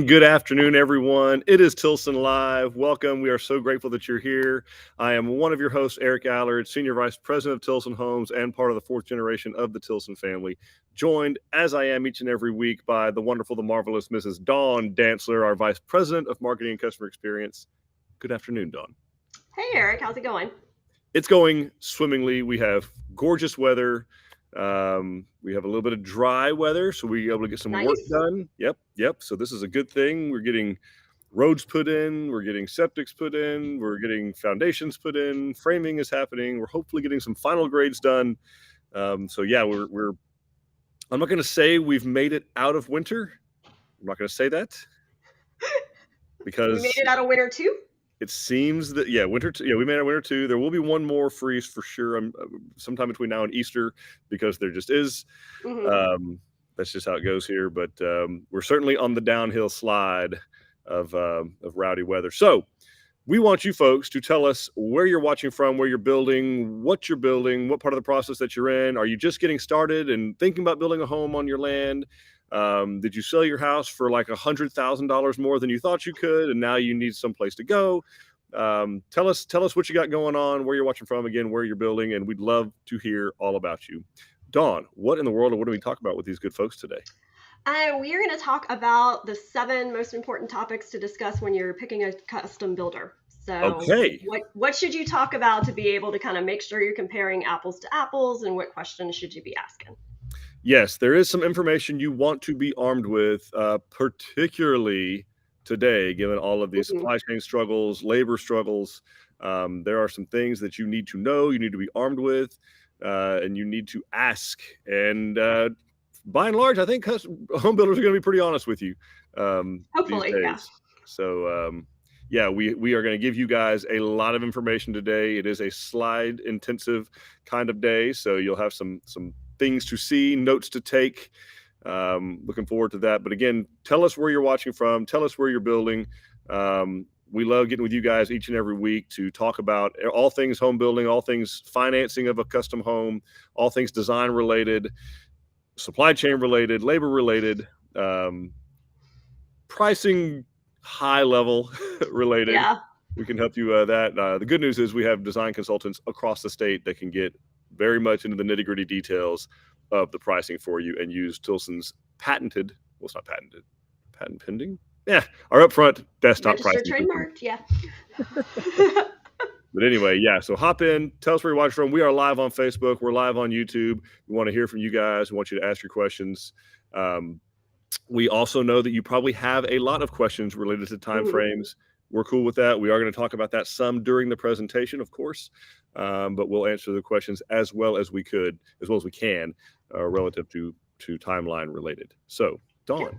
And good afternoon, everyone. It is Tilson Live. Welcome. We are so grateful that you're here. I am one of your hosts, Eric Allard, Senior Vice President of Tilson Homes and part of the fourth generation of the Tilson family, joined, as I am each and every week, by the wonderful, the marvelous Mrs. Dawn Dantzler, our Vice President of Marketing and Customer Experience. Good afternoon, Dawn. Hey, Eric. How's it going? It's going swimmingly. We have gorgeous weather. We have a little bit of dry weather, so we're able to get some work done. Yep. So this is a good thing. We're getting roads put in, we're getting septics put in, we're getting foundations put in, framing is happening. We're hopefully getting some final grades done. So yeah, we're I'm not going to say we've made it out of winter. I'm not going to say that because we made it out of winter too. It seems that, winter. We made it winter too. There will be one more freeze for sure. Sometime between now and Easter, because there just is. Mm-hmm. That's just how it goes here. But we're certainly on the downhill slide of rowdy weather. So we want you folks to tell us where you're watching from, where you're building, what you're building, what part of the process that you're in. Are you just getting started and thinking about building a home on your land? Did you sell your house for like $100,000 more than you thought you could, and now you need someplace to go? Tell us what you got going on, where you're watching from, again, where you're building, and we'd love to hear all about you. Dawn, what in the world, or what do we talk about with these good folks today? We are going to talk about the 7 most important topics to discuss when you're picking a custom builder. So okay, what should you talk about to be able to kind of make sure you're comparing apples to apples, and what questions should you be asking? Yes, there is some information you want to be armed with, particularly today, given all of these supply chain struggles, labor struggles. There are some things that you need to know, you need to be armed with, and you need to ask. And by and large, I think home builders are going to be pretty honest with you. Hopefully, these days. yeah. So, we are going to give you guys a lot of information today. It is a slide intensive kind of day, so you'll have some things to see, notes to take. Looking forward to that. But again, tell us where you're watching from. Tell us where you're building. We love getting with you guys each and every week to talk about all things home building, all things financing of a custom home, all things design related, supply chain related, labor related, pricing high level related. Yeah. We can help you that. The good news is we have design consultants across the state that can get very much into the nitty gritty details of the pricing for you and use Tilson's patented, well, it's not patented, patent pending. Yeah. Our upfront desktop registered pricing. Trademarked. Yeah. But anyway, yeah. So hop in, tell us where you're watching from. We are live on Facebook. We're live on YouTube. We want to hear from you guys. We want you to ask your questions. We also know that you probably have a lot of questions related to timeframes. We're cool with that. We are going to talk about that some during the presentation, of course, but we'll answer the questions as well as we can, relative to timeline related. So, Dawn,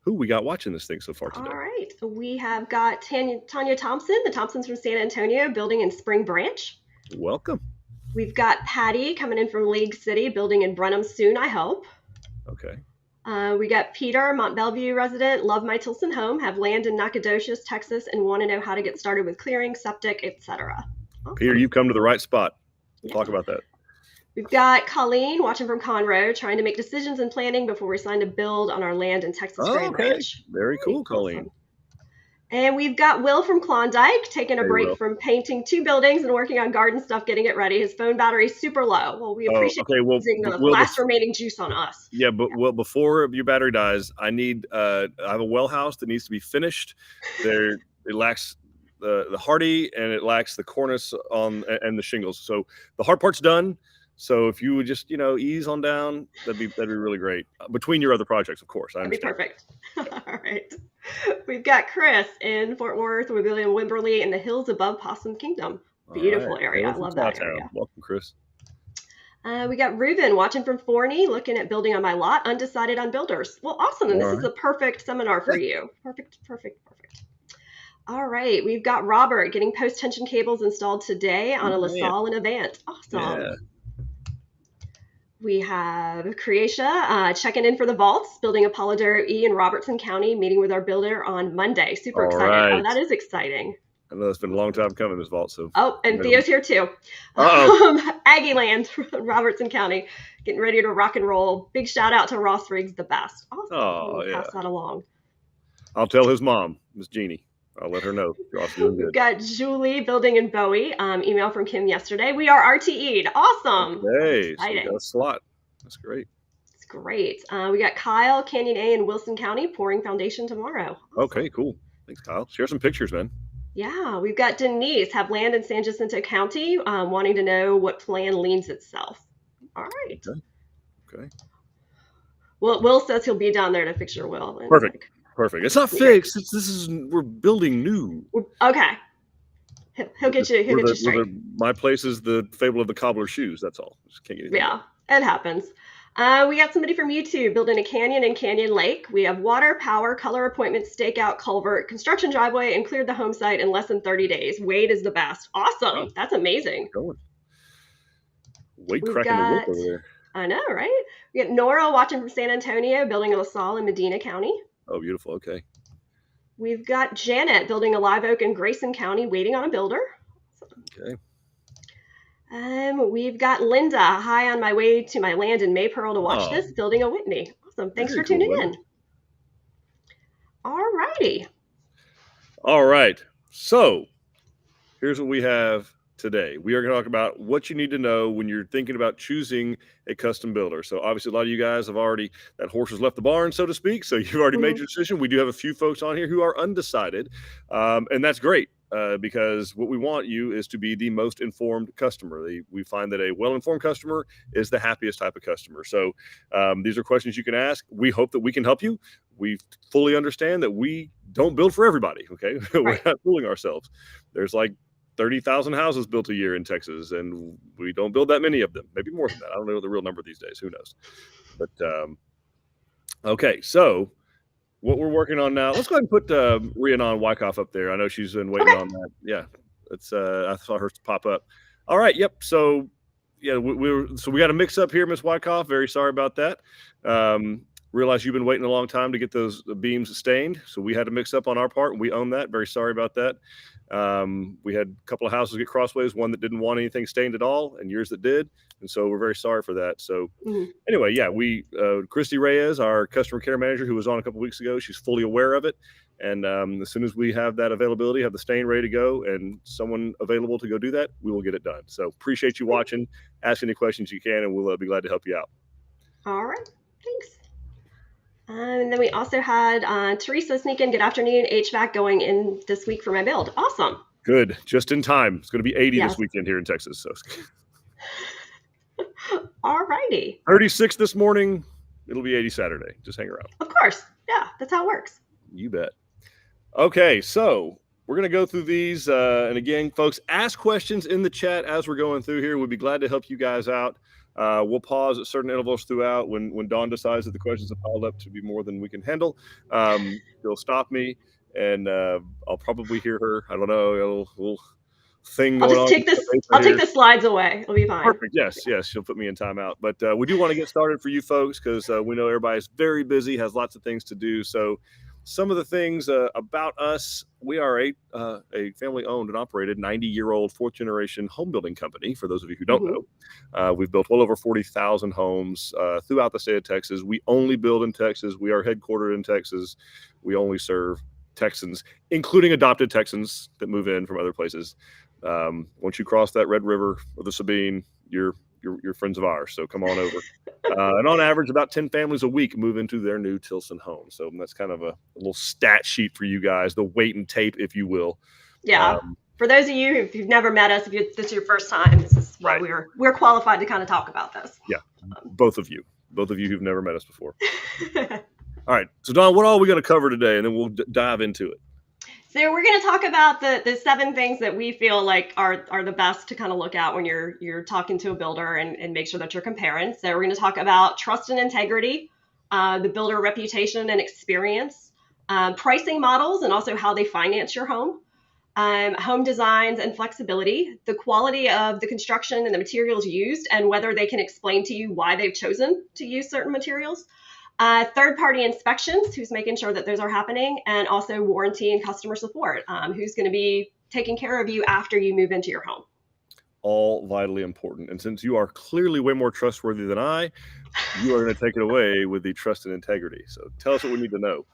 who we got watching this thing so far today? All right. We have got Tanya Thompson. The Thompsons from San Antonio, building in Spring Branch. Welcome. We've got Patty coming in from League City, building in Brenham soon, I hope. Okay. We got Peter, Mont Bellevue resident, love my Tilson home, have land in Nacogdoches, Texas, and want to know how to get started with clearing, septic, etc. Awesome. Peter, you've come to the right spot. We'll talk about that. We've got Colleen watching from Conroe, trying to make decisions and planning before we sign to build on our land in Texas Grand Ranch. Very cool, Colleen. Awesome. And we've got Will from Klondike, taking a break from painting 2 buildings and working on garden stuff, getting it ready. His phone battery's super low. Well, we appreciate using the last remaining juice on us. Yeah, but well, before your battery dies, I have a well house that needs to be finished. It lacks the Hardie, and it lacks the cornice and the shingles. So the hard part's done. So if you would just, ease on down, that'd be really great. Between your other projects, of course. That'd be perfect. All right. We've got Chris in Fort Worth, we're building in Wimberley in the hills above Possum Kingdom. Beautiful area. I love that area. Welcome, Chris. We got Reuben watching from Forney, looking at building on my lot, undecided on builders. Well, awesome. And this is a perfect seminar for you. Perfect. All right. We've got Robert getting post-tension cables installed today on a LaSalle and Avant. Awesome. Yeah. We have Creatia checking in for the vaults, building Apollodoro E in Robertson County, meeting with our builder on Monday. Super excited. Right. Oh, that is exciting. I know it's been a long time coming, this vault. So. Oh, and Theo's here too. Aggie Land, Robertson County, getting ready to rock and roll. Big shout out to Ross Riggs, the best. Awesome. Pass that along. I'll tell his mom, Miss Jeannie. I'll let her know. You're also doing We've good. got Julie building in Bowie. Email from Kim yesterday. We are RTE'd. Awesome. Okay, That's so we exciting. got a slot. That's great. It's great. We got Kyle, Canyon A in Wilson County, pouring foundation tomorrow. Awesome. Okay, cool. Thanks, Kyle. Share some pictures, man. Yeah, we've got Denise, have land in San Jacinto County, wanting to know what plan leans itself. All right. Okay. Well, Will says he'll be down there to fix your will. And Perfect. Perfect. It's not fixed. We're building new. Okay. He'll get you. He'll get you straight. My place is the fable of the cobbler's shoes. That's all. Just can't get anything Yeah, it happens. We got somebody from YouTube building a canyon in Canyon Lake. We have water, power, color appointment, stakeout, culvert, construction driveway, and cleared the home site in less than 30 days. Wade is the best. Awesome. Oh, that's amazing. Wade cracking the whip over there. I know, right? We got Nora watching from San Antonio, building a LaSalle in Medina County. Oh, beautiful. Okay. We've got Janet building a live oak in Grayson County, waiting on a builder. Okay. We've got Linda, hi on my way to my land in Maypearl to watch this, building a Whitney. Awesome. Thanks for tuning in. All righty. All right. So here's what we have today. We are going to talk about what you need to know when you're thinking about choosing a custom builder. So obviously a lot of you guys have already, that horse has left the barn, so to speak. So you've already made your decision. We do have a few folks on here who are undecided. And that's great because what we want you is to be the most informed customer. We find that a well-informed customer is the happiest type of customer. So these are questions you can ask. We hope that we can help you. We fully understand that we don't build for everybody. Okay. We're not fooling ourselves. There's like 30,000 houses built a year in Texas, and we don't build that many of them. Maybe more than that. I don't know the real number these days. Who knows? But okay, so what we're working on now. Let's go ahead and put Rhiannon Wyckoff up there. I know she's been waiting on that. Yeah, it's. I saw her pop up. All right. Yep. So yeah, we got a mix up here, Miss Wyckoff. Very sorry about that. Realize you've been waiting a long time to get those beams stained, so we had to mix up on our part. We own that. Very sorry about that. We had a couple of houses get crossways, one that didn't want anything stained at all and yours that did. And so we're very sorry for that. So anyway, yeah, Christy Reyes, our customer care manager who was on a couple weeks ago, she's fully aware of it. And as soon as we have that availability, have the stain ready to go and someone available to go do that, we will get it done. So appreciate you watching. Ask any questions you can, and we'll be glad to help you out. All right. Thanks. And then we also had Teresa sneak in. Good afternoon. HVAC going in this week for my build. Awesome. Good. Just in time. It's going to be 80 this weekend here in Texas. So. All righty. 36 this morning. It'll be 80 Saturday. Just hang around. Of course. Yeah, that's how it works. You bet. Okay, so we're going to go through these. And again, folks, ask questions in the chat as we're going through here. We'd be glad to help you guys out. We'll pause at certain intervals throughout. When Dawn decides that the questions have piled up to be more than we can handle, she'll stop me, and I'll probably hear her. I don't know, a little thing going on. I'll take the slides away. It'll be fine. Perfect. Yes. She'll put me in timeout. But we do want to get started for you folks because we know everybody's very busy, has lots of things to do. So some of the things about us, we are a family-owned and operated 90-year-old fourth-generation home building company, for those of you who don't know. We've built well over 40,000 homes throughout the state of Texas. We only build in Texas. We are headquartered in Texas. We only serve Texans, including adopted Texans that move in from other places. Once you cross that Red River or the Sabine, you're friends of ours. So come on over. And on average, about 10 families a week move into their new Tilson home. So that's kind of a little stat sheet for you guys, the weight and tape, if you will. Yeah. For those of you who've never met us, if this is your first time, this is why we're qualified to kind of talk about this. Yeah. Both of you who've never met us before. All right. So Dawn, what all are we going to cover today? And then we'll dive into it. So we're going to talk about the 7 things that we feel like are the best to kind of look at when you're talking to a builder and make sure that you're comparing. So we're going to talk about trust and integrity, the builder reputation and experience, pricing models, and also how they finance your home, home designs and flexibility, the quality of the construction and the materials used, and whether they can explain to you why they've chosen to use certain materials. Third-party inspections, who's making sure that those are happening, and also warranty and customer support, who's going to be taking care of you after you move into your home. All vitally important. And since you are clearly way more trustworthy than I, you are going to take it away with the trust and integrity. So tell us what we need to know.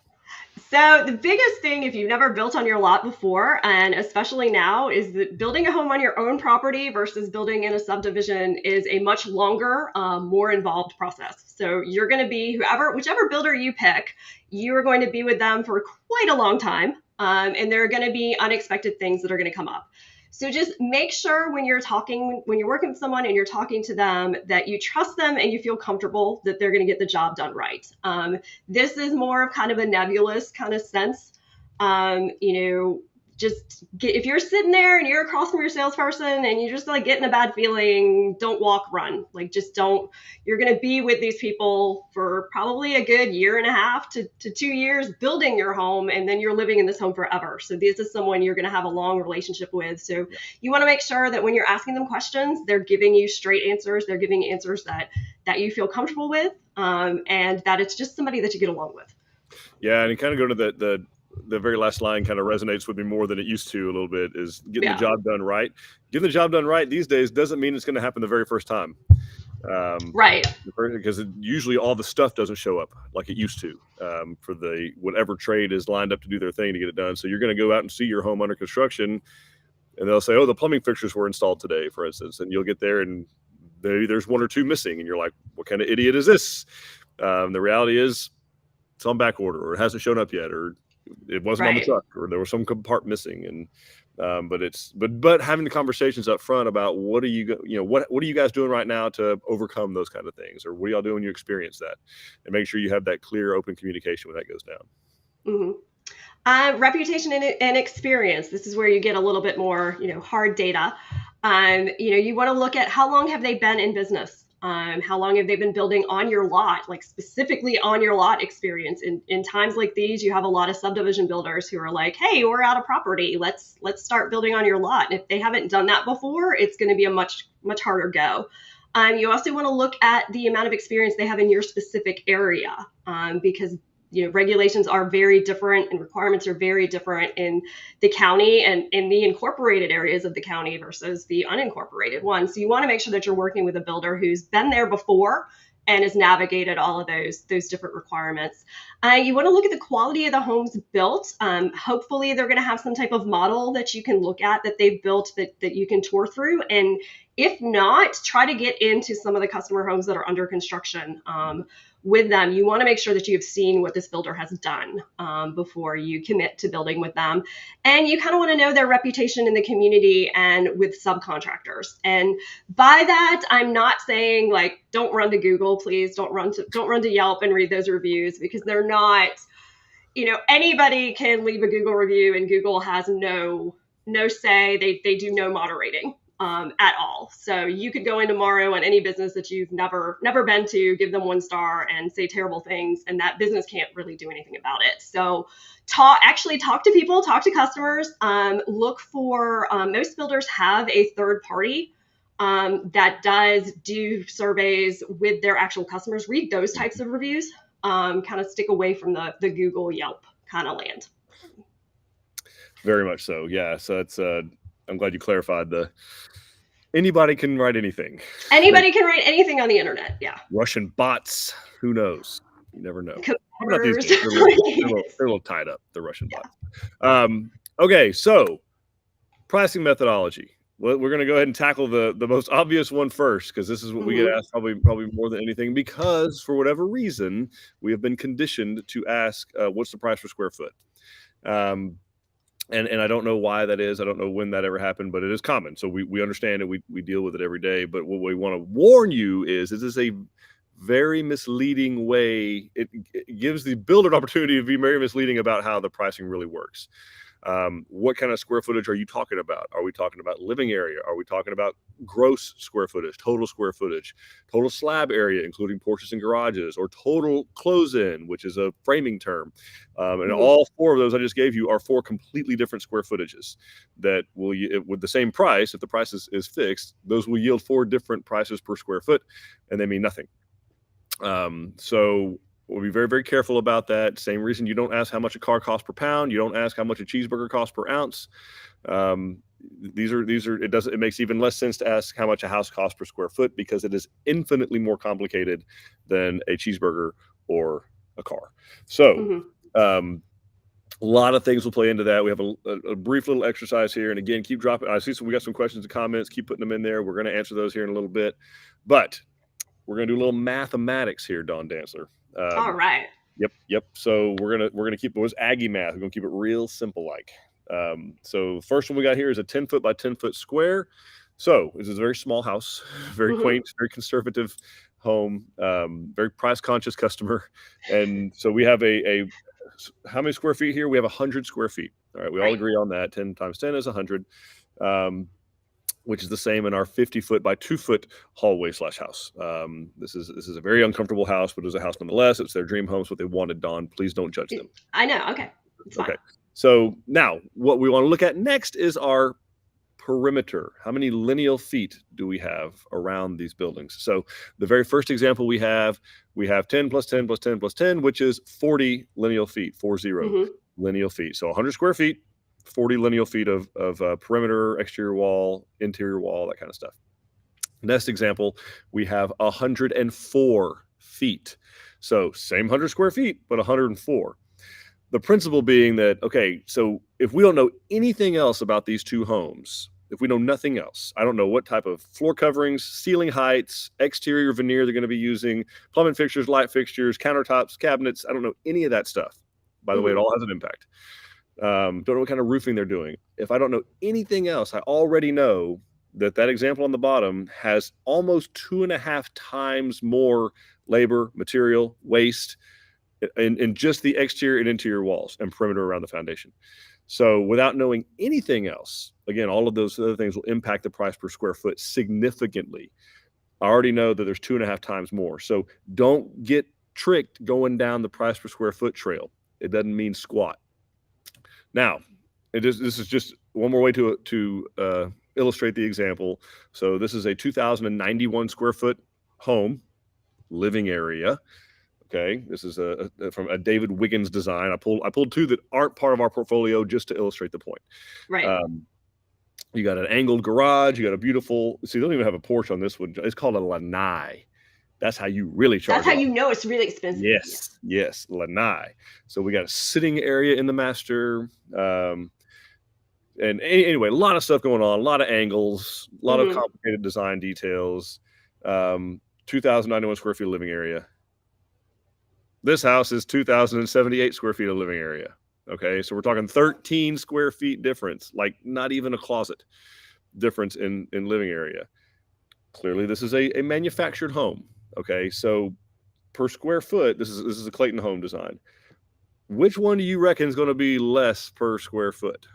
So the biggest thing, if you've never built on your lot before, and especially now, is that building a home on your own property versus building in a subdivision is a much longer, more involved process. So you're going to be whichever builder you pick, you are going to be with them for quite a long time. And there are going to be unexpected things that are going to come up. So just make sure when you're working with someone and you're talking to them, that you trust them and you feel comfortable that they're going to get the job done right. This is more of kind of a nebulous kind of sense. If you're sitting there and you're across from your salesperson and you're just like getting a bad feeling, don't walk, run. Like, just don't. You're going to be with these people for probably a good year and a half to 2 years building your home, and then you're living in this home forever. So this is someone you're going to have a long relationship with. So you want to make sure that when you're asking them questions, they're giving you straight answers. They're giving answers that you feel comfortable with, and that it's just somebody that you get along with. Yeah, and you kind of go to the very last line kind of resonates with me more than it used to a little bit, is getting the job done right. Getting the job done right these days doesn't mean it's going to happen the very first time. Right. Because usually all the stuff doesn't show up like it used to for the whatever trade is lined up to do their thing to get it done. So you're going to go out and see your home under construction, and they'll say, oh, the plumbing fixtures were installed today, for instance, and you'll get there and there's one or two missing, and you're like, what kind of idiot is this? The reality is it's on back order, or it hasn't shown up yet, or it wasn't on the truck, or there was some part missing. And but having the conversations up front about what are you guys doing right now to overcome those kind of things, or what are y'all doing when you experience that, and make sure you have that clear, open communication when that goes down. Reputation and experience. This is where you get a little bit more, hard data. You want to look at how long have they been in business. How long have they been building on your lot, like specifically on your lot experience? In times like these, you have a lot of subdivision builders who are like, hey, we're out of property. Let's start building on your lot. And if they haven't done that before, it's going to be a much, much harder go. You also want to look at the amount of experience they have in your specific area, because regulations are very different and requirements are very different in the county and in the incorporated areas of the county versus the unincorporated ones. So you want to make sure that you're working with a builder who's been there before and has navigated all of those different requirements. You want to look at the quality of the homes built. Hopefully they're going to have some type of model that you can look at that they've built that you can tour through. And if not, try to get into some of the customer homes that are under construction with them. You want to make sure that you have seen what this builder has done before you commit to building with them. And you kind of want to know their reputation in the community and with subcontractors. And by that, I'm not saying like, don't run to Google, please. Don't run to Yelp and read those reviews, because they're not, anybody can leave a Google review and Google has no say. They do no moderating at all. So you could go in tomorrow on any business that you've never been to, give them 1 star and say terrible things, and that business can't really do anything about it. So talk to people, talk to customers, look for, most builders have a third party that does do surveys with their actual customers. Read those types of reviews, kind of stick away from the Google Yelp kind of land. Very much so. Yeah. So it's, I'm glad you clarified anybody can write anything. Anybody can write anything on the internet. Yeah. Russian bots. Who knows? You never know. Not these days. They're a little tied up, the Russian bots. Okay. So pricing methodology. Well, we're going to go ahead and tackle the most obvious one first, because this is what we get asked probably more than anything, because for whatever reason, we have been conditioned to ask, what's the price per square foot? And I don't know why that is. I don't know when that ever happened, but it is common. So we understand it. We deal with it every day. But what we want to warn you is this is a very misleading way. It gives the builder an opportunity to be very misleading about how the pricing really works. What kind of square footage are you talking about? Are we talking about living area? Are we talking about gross square footage, total slab area, including porches and garages, or total close-in, which is a framing term? And all 4 of those I just gave you are 4 completely different square footages that will, with the same price, if the price is fixed, those will yield 4 different prices per square foot, and they mean nothing. So we'll be very, very careful about that. Same reason you don't ask how much a car costs per pound. You don't ask how much a cheeseburger costs per ounce. It makes even less sense to ask how much a house costs per square foot, because it is infinitely more complicated than a cheeseburger or a car. So, A lot of things will play into that. We have a brief little exercise here. And again, keep dropping. I see we got some questions and comments. Keep putting them in there. We're going to answer those here in a little bit. But we're going to do a little mathematics here, Dawn Dancer. All right. Yep. So we're gonna keep it was Aggie math. We're gonna keep it real simple like. So first one we got here is a 10 foot by 10 foot square. So this is a very small house, very quaint, very conservative home, very price conscious customer. And so we have a how many square feet here? We have 100 square feet. All right, we all agree on that. 10 times 10 is 100. Which is the same in our 50 foot by 2 foot hallway / house. This is a very uncomfortable house, but it's a house nonetheless. It's their dream home. It's what they wanted, Dawn. Please don't judge them. I know. Okay. It's fine. Okay. So now what we want to look at next is our perimeter. How many lineal feet do we have around these buildings? So the very first example we have 10 plus 10 plus 10 plus 10, which is 40 lineal feet, 40 lineal feet. So 100 square feet, 40 lineal feet of perimeter, exterior wall, interior wall, that kind of stuff. Next example, we have 104 feet. So same 100 square feet, but 104. The principle being that, okay, so if we don't know anything else about these two homes, if we know nothing else, I don't know what type of floor coverings, ceiling heights, exterior veneer they're going to be using, plumbing fixtures, light fixtures, countertops, cabinets. I don't know any of that stuff. By the way, it all has an impact. Don't know what kind of roofing they're doing. If I don't know anything else, I already know that example on the bottom has almost 2.5 times more labor, material, waste in just the exterior and interior walls and perimeter around the foundation. So without knowing anything else, again, all of those other things will impact the price per square foot significantly. I already know that there's 2.5 times more. So don't get tricked going down the price per square foot trail. It doesn't mean squat. Now, this is just one more way to illustrate the example. So this is a 2,091 square foot home, living area. Okay, this is from a David Wiggins design. I pulled two that aren't part of our portfolio just to illustrate the point. Right. You got an angled garage. You got a beautiful. See, they don't even have a porch on this one. It's called a lanai. That's how you really charge. That's how you know it's really expensive. Yes, lanai. So we got a sitting area in the master. And anyway, a lot of stuff going on, a lot of angles, a lot of complicated design details. 2,091 square feet of living area. This house is 2,078 square feet of living area. Okay, so we're talking 13 square feet difference, like not even a closet difference in living area. Clearly, this is a manufactured home. Okay, so per square foot, this is a Clayton home design. Which one do you reckon is going to be less per square foot?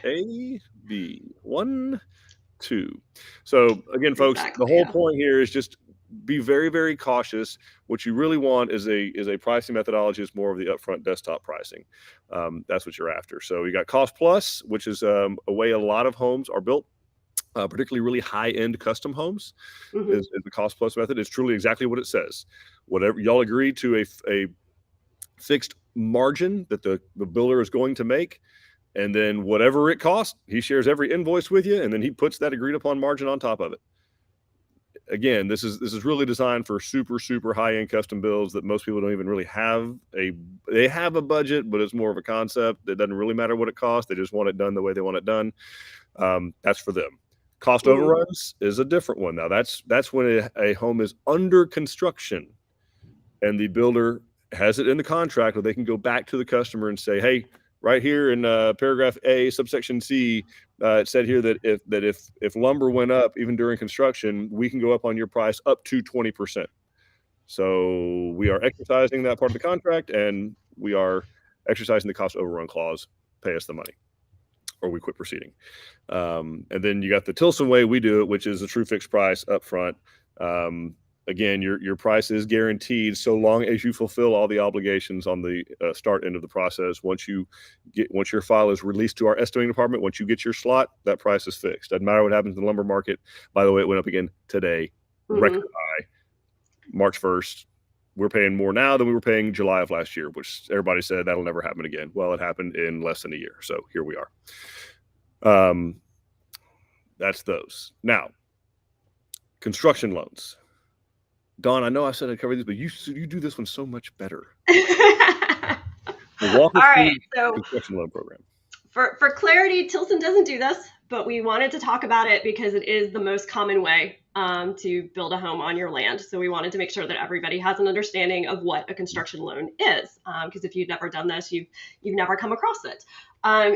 A, B, 1, 2. So again, folks, the whole point here is just be very, very cautious. What you really want is a pricing methodology is more of the upfront desktop pricing. That's what you're after. So you got cost plus, which is a way a lot of homes are built. Particularly really high-end custom homes is the cost plus method. It's truly exactly what it says. Whatever y'all agree to a fixed margin that the builder is going to make, and then whatever it costs, he shares every invoice with you, and then he puts that agreed upon margin on top of it. Again, this is really designed for super, super high-end custom builds that most people don't even really have they have a budget, but it's more of a concept. It doesn't really matter what it costs. They just want it done the way they want it done. That's for them. Cost overruns is a different one. Now that's when a home is under construction and the builder has it in the contract where they can go back to the customer and say, hey, right here in paragraph A, subsection C, it said here that if lumber went up even during construction, we can go up on your price up to 20%. So we are exercising that part of the contract, and we are exercising the cost overrun clause. Pay us the money, or we quit proceeding. And then you got the Tilson way we do it, which is a true fixed price up front. Again, your price is guaranteed so long as you fulfill all the obligations on the start end of the process. Once your file is released to our estimating department, once you get your slot, that price is fixed. Doesn't matter what happens in the lumber market. By the way, it went up again today, record high, March 1st. We're paying more now than we were paying July of last year, which everybody said that'll never happen again. Well, it happened in less than a year. So here we are. That's those. Now, construction loans. Dawn, I know I said I'd cover these, but you do this one so much better. Walk All us right. through the So construction loan program. for clarity, Tilson doesn't do this, but we wanted to talk about it because it is the most common way to build a home on your land. So we wanted to make sure that everybody has an understanding of what a construction loan is, because if you've never done this, you've never come across it.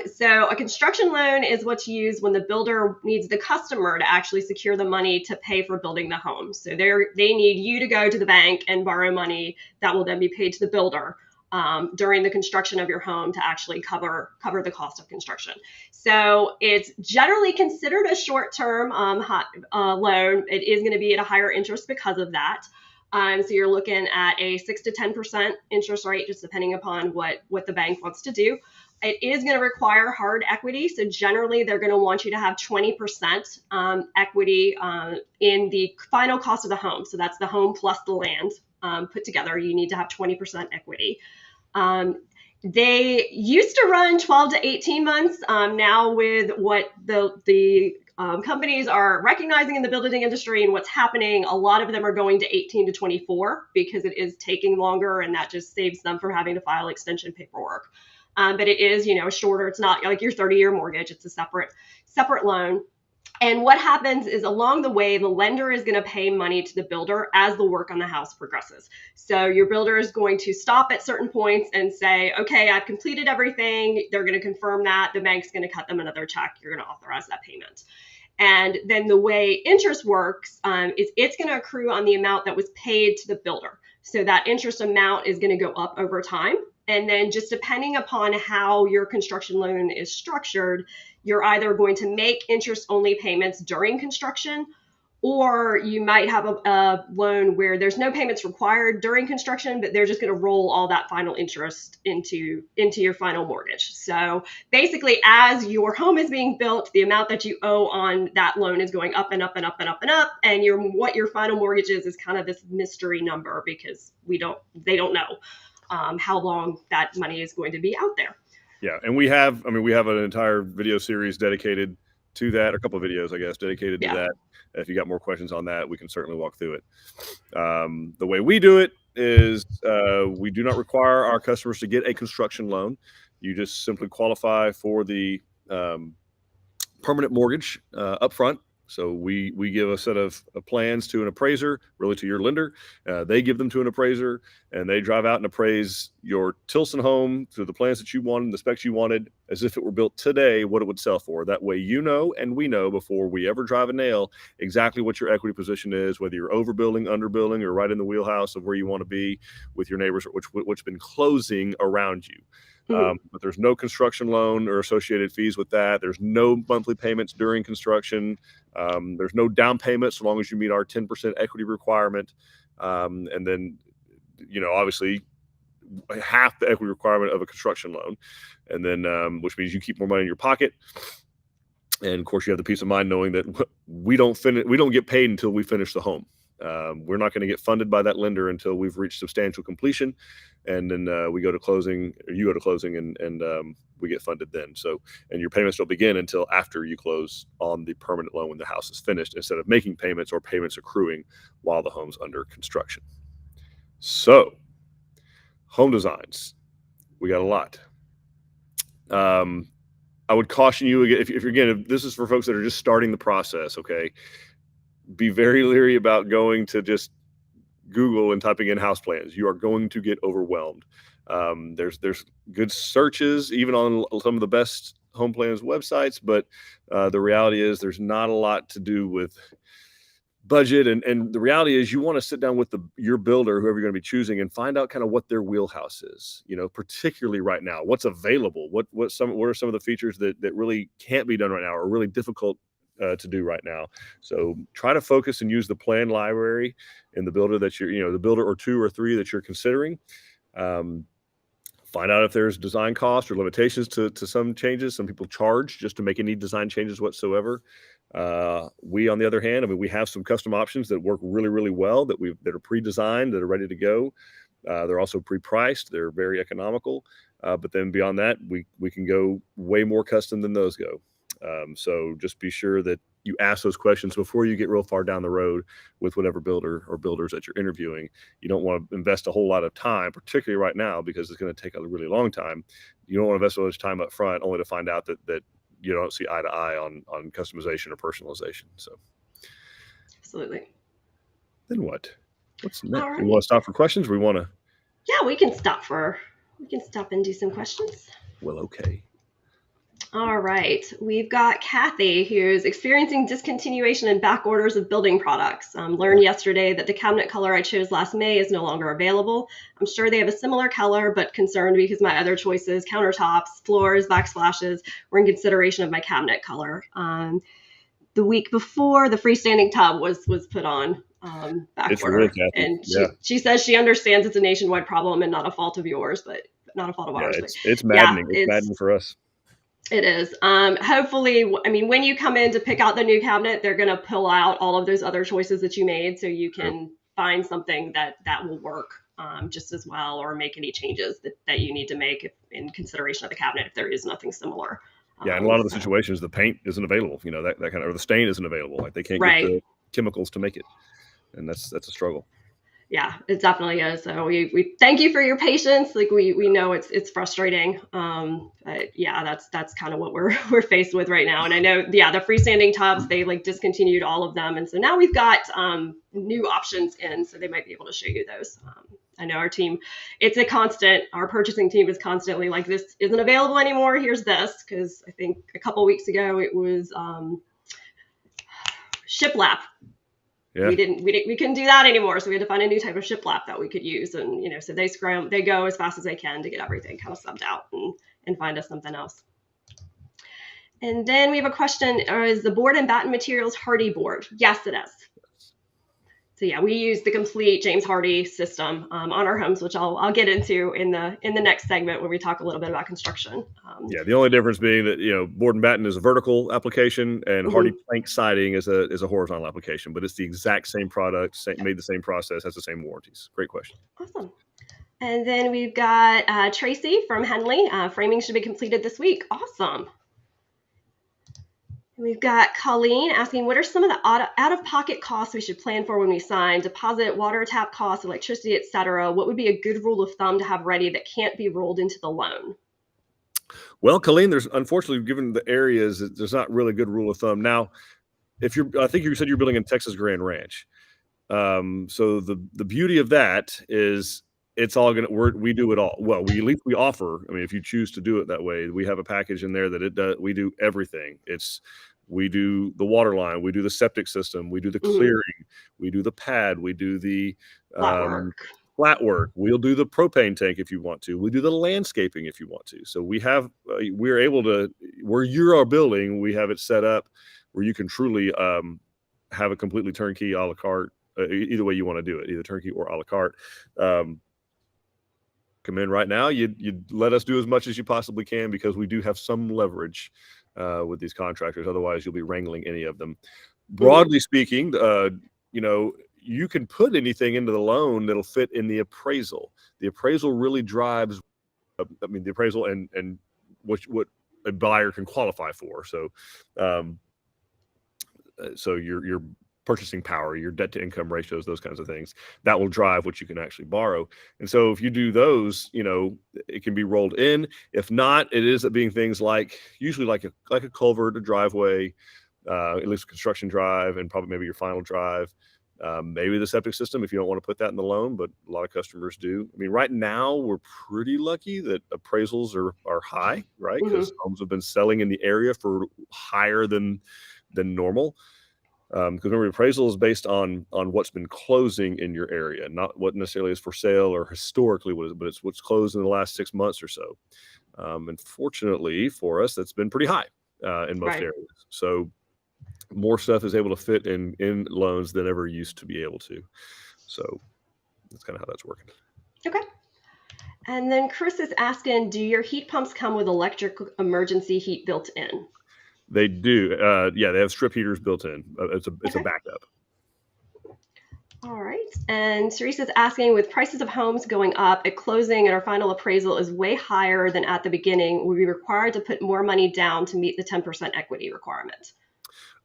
So a construction loan is what's used when the builder needs the customer to actually secure the money to pay for building the home. So they need you to go to the bank and borrow money that will then be paid to the builder during the construction of your home to actually cover the cost of construction. So it's generally considered a short-term loan. It is going to be at a higher interest because of that. So you're looking at a 6 to 10% interest rate, just depending upon what the bank wants to do. It is going to require hard equity. So generally, they're going to want you to have 20% equity in the final cost of the home. So that's the home plus the land put together. You need to have 20% equity. They used to run 12 to 18 months. Now with what the companies are recognizing in the building industry and what's happening, a lot of them are going to 18 to 24 because it is taking longer, and that just saves them from having to file extension paperwork. But it is, shorter. It's not like your 30-year mortgage. It's a separate loan. And what happens is along the way, the lender is going to pay money to the builder as the work on the house progresses. So your builder is going to stop at certain points and say, okay, I've completed everything. They're going to confirm that. The bank's going to cut them another check. You're going to authorize that payment. And then the way interest works is it's going to accrue on the amount that was paid to the builder. So that interest amount is going to go up over time. And then just depending upon how your construction loan is structured, you're either going to make interest-only payments during construction, or you might have a loan where there's no payments required during construction, but they're just going to roll all that final interest into your final mortgage. So basically, as your home is being built, the amount that you owe on that loan is going up and up and up and up and up. And what your final mortgage is kind of this mystery number because they don't know how long that money is going to be out there. Yeah, and we have an entire video series dedicated to that, a couple of videos, I guess, dedicated to that. If you got more questions on that, we can certainly walk through it. The way we do it is we do not require our customers to get a construction loan. You just simply qualify for the permanent mortgage up front. So we give a set of plans to an appraiser, really to your lender. They give them to an appraiser, and they drive out and appraise your Tilson home through the plans that you wanted, the specs you wanted, as if it were built today, what it would sell for. That way you know and we know before we ever drive a nail exactly what your equity position is, whether you're overbuilding, underbuilding, or right in the wheelhouse of where you want to be with your neighbors, which been closing around you. But there's no construction loan or associated fees with that. There's no monthly payments during construction. There's no down payment so long as you meet our 10% equity requirement. And then, obviously half the equity requirement of a construction loan. And then, which means you keep more money in your pocket. And of course you have the peace of mind knowing that we don't get paid until we finish the home. We're not going to get funded by that lender until we've reached substantial completion, and then we go to closing, or you go to closing, and we get funded then. So, and your payments don't begin until after you close on the permanent loan when the house is finished, instead of making payments or payments accruing while the home's under construction. So, home designs, we got a lot. I would caution you again, if this is for folks that are just starting the process, okay, be very leery about going to just Google and typing in house plans. You are going to get overwhelmed. There's good searches even on some of the best home plans websites, but the reality is there's not a lot to do with budget. And the reality is you want to sit down with your builder, whoever you're going to be choosing, and find out kind of what their wheelhouse is, particularly right now, what's available, what are some of the features that really can't be done right now or really difficult to do right now. So try to focus and use the plan library in the builder that the builder or two or three that you're considering. Find out if there's design costs or limitations to some changes. Some people charge just to make any design changes whatsoever. We, on the other hand, we have some custom options that work really, really well that are pre-designed, that are ready to go. They're also pre-priced. They're very economical. But then beyond that, we can go way more custom than those go. So just be sure that you ask those questions before you get real far down the road with whatever builder or builders that you're interviewing. You don't want to invest a whole lot of time, particularly right now, because it's going to take a really long time. You don't want to invest all this time up front only to find out that you don't see eye to eye on customization or personalization. So absolutely. Then what? What's next? All right. We want to stop for questions? We want to. Yeah, we can stop and do some questions. Well, okay. All right, we've got Kathy, who's experiencing discontinuation and back orders of building products. Learned yesterday that the cabinet color I chose last May is no longer available. I'm sure they have a similar color, but concerned because my other choices, countertops, floors, backsplashes, were in consideration of my cabinet color. The week before, the freestanding tub was put on back order. Really, Kathy. And she says she understands it's a nationwide problem and not a fault of yours, but not a fault of ours. It's maddening. It's maddening for us. It is. Hopefully, I mean, when you come in to pick out the new cabinet, they're going to pull out all of those other choices that you made so you can find something that will work just as well, or make any changes that you need to make in consideration of the cabinet if there is nothing similar. Yeah, in a lot of the situations, the paint isn't available, that kind of, or the stain isn't available. Like they can't get the chemicals to make it. And that's a struggle. Yeah, it definitely is. So we thank you for your patience. Like we know it's frustrating. But yeah, that's kind of what we're faced with right now. And I know, the freestanding tubs, they discontinued all of them. And so now we've got new options in, so they might be able to show you those. I know our team, it's a constant, our purchasing team is constantly like, this isn't available anymore. Here's this. Cause I think a couple of weeks ago it was shiplap. Yeah. We couldn't do that anymore. So we had to find a new type of shiplap that we could use. And, so they go as fast as they can to get everything kind of subbed out and find us something else. And then we have a question, is the board and batten materials Hardie board? Yes, it is. So yeah, we use the complete James Hardie system on our homes, which I'll get into in the next segment where we talk a little bit about construction. The only difference being that board and batten is a vertical application, and Hardie plank siding is a horizontal application, but it's the exact same product, made the same process, has the same warranties. Great question. Awesome. And then we've got Tracy from Henley. Framing should be completed this week. Awesome. We've got Colleen asking, what are some of the out-of-pocket costs we should plan for when we sign? Deposit, water tap costs, electricity, etc. What would be a good rule of thumb to have ready that can't be rolled into the loan? Well, Colleen, there's unfortunately, given the areas, there's not really a good rule of thumb. Now, I think you said you're building in Texas Grand Ranch. So the beauty of that is it's all we do it all. Well, at least we offer. I mean, if you choose to do it that way, we have a package in there that we do everything. We do the water line, we do the septic system, we do the clearing, we do the pad, we do the flat work. We'll do the propane tank if you want to. We do the landscaping if you want to. So we're able to, where you are building, we have it set up where you can truly have a completely turnkey a la carte, either way you want to do it, either turnkey or a la carte. Come in right now, you let us do as much as you possibly can, because we do have some leverage with these contractors. Otherwise, you'll be wrangling any of them. Broadly speaking, you can put anything into the loan that'll fit in the appraisal. The appraisal really drives, the appraisal and what a buyer can qualify for. So, your purchasing power, your debt to income ratios, those kinds of things, that will drive what you can actually borrow. And so if you do those, it can be rolled in. If not, it is being things usually like a culvert, a driveway, at least a construction drive, and probably maybe your final drive. Maybe the septic system, if you don't want to put that in the loan, but a lot of customers do. I mean, right now we're pretty lucky that appraisals are high, right? Because homes have been selling in the area for higher than normal. Because remember, appraisal is based on what's been closing in your area, not what necessarily is for sale or historically but it's what's closed in the last 6 months or so. And fortunately for us, that's been pretty high in most areas. So more stuff is able to fit in loans than ever used to be able to. So that's kind of how that's working. Okay. And then Chris is asking, do your heat pumps come with electric emergency heat built in? They do. They have strip heaters built in. It's a backup. All right. And Teresa's asking, with prices of homes going up at closing and our final appraisal is way higher than at the beginning, will we be required to put more money down to meet the 10% equity requirement?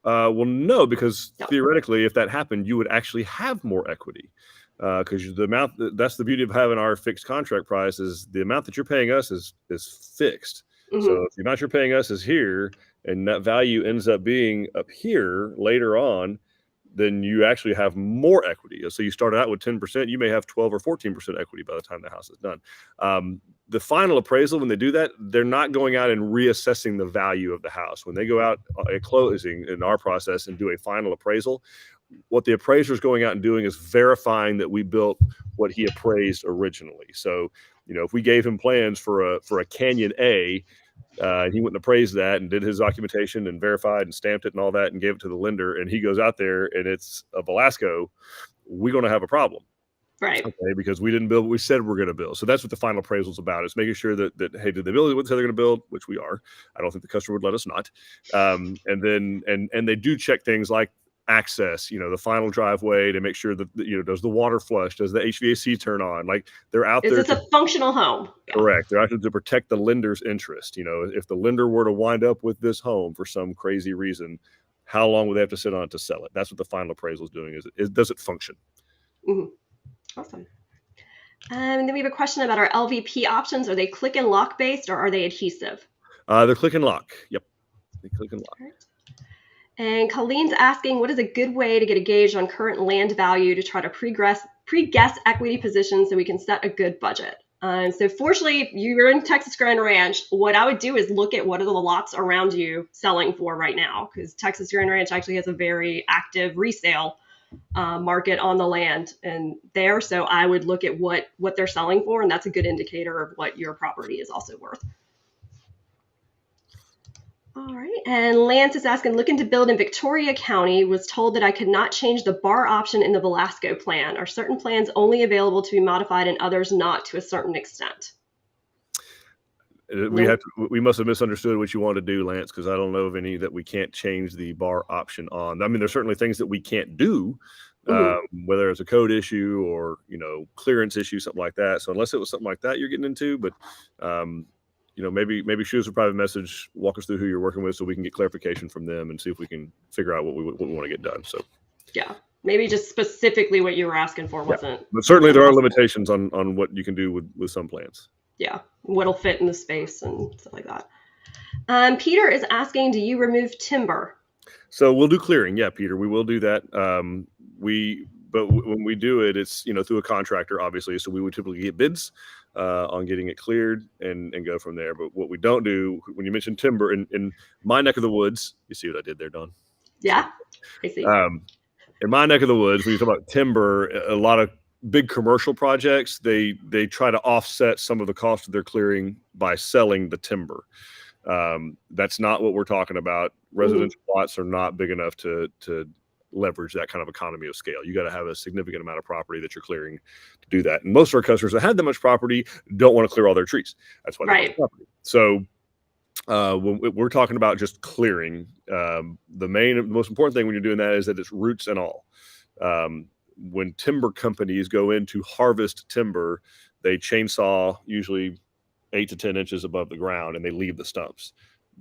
Well, no, because No. theoretically, if that happened, you would actually have more equity. Because the amount that's the beauty of having our fixed contract price is the amount that you're paying us is fixed. So Hmm. if the amount you're paying us is here, and that value ends up being up here later on, then you actually have more equity. So you started out with 10%, you may have 12 or 14% equity by the time the house is done. The final appraisal, when they do that, they're not going out and reassessing the value of the house. When they go out at closing in our process and do a final appraisal, what the appraiser is going out and doing is verifying that we built what he appraised originally. So, if we gave him plans for a Canyon A, he went and appraised that and did his documentation and verified and stamped it and all that and gave it to the lender, and he goes out there and it's a Velasco, we're going to have a problem. Right. Okay, because we didn't build what we said we're going to build. So that's what the final appraisal is about. It's making sure that hey, did they build what they said they're going to build, which we are. I don't think the customer would let us not. And then they do check things like access, the final driveway to make sure that does the water flush, does the HVAC turn on? Like they're out Is there this a functional home? Yeah. correct. They're out there to protect the lender's interest. If the lender were to wind up with this home for some crazy reason, how long would they have to sit on it to sell it? That's what the final appraisal is doing. Does it function? Mm-hmm. Awesome. And then we have a question about our LVP options. Are they click and lock based or are they adhesive? They're click and lock. Yep. They click and lock. Right. And Colleen's asking, what is a good way to get a gauge on current land value to try to pre-guess equity positions so we can set a good budget? So fortunately, you're in Texas Grand Ranch. What I would do is look at what are the lots around you selling for right now, because Texas Grand Ranch actually has a very active resale market on the land and there. So I would look at what they're selling for, and that's a good indicator of what your property is also worth. All right. And Lance is asking, looking to build in Victoria County, was told that I could not change the bar option in the Velasco plan. Are certain plans only available to be modified and others not to a certain extent? We must have misunderstood what you want to do, Lance, because I don't know of any that we can't change the bar option on. I mean, there's certainly things that we can't do, whether it's a code issue or, clearance issue, something like that. So unless it was something like that you're getting into, but maybe shoot us a private message, walk us through who you're working with so we can get clarification from them and see if we can figure out what we want to get done. So yeah, maybe just specifically what you were asking for wasn't. Yeah. But certainly there are limitations on what you can do with some plans. Yeah, what'll fit in the space and stuff like that. Peter is asking, do you remove timber? So we'll do clearing. Yeah, Peter, we will do that. But when we do it, it's through a contractor, obviously. So we would typically get bids on getting it cleared and go from there. But what we don't do, when you mentioned timber in my neck of the woods, you see what I did there, Dawn? Yeah, I see. In my neck of the woods, when you talk about timber, a lot of big commercial projects, they try to offset some of the cost of their clearing by selling the timber. That's not what we're talking about. Residential lots are not big enough to leverage that kind of economy of scale. You got to have a significant amount of property that you're clearing to do that. And most of our customers that have that much property don't want to clear all their trees. That's why they want property. So when we're talking about just clearing, the most important thing when you're doing that is that it's roots and all. When timber companies go in to harvest timber, they chainsaw usually 8 to 10 inches above the ground and they leave the stumps.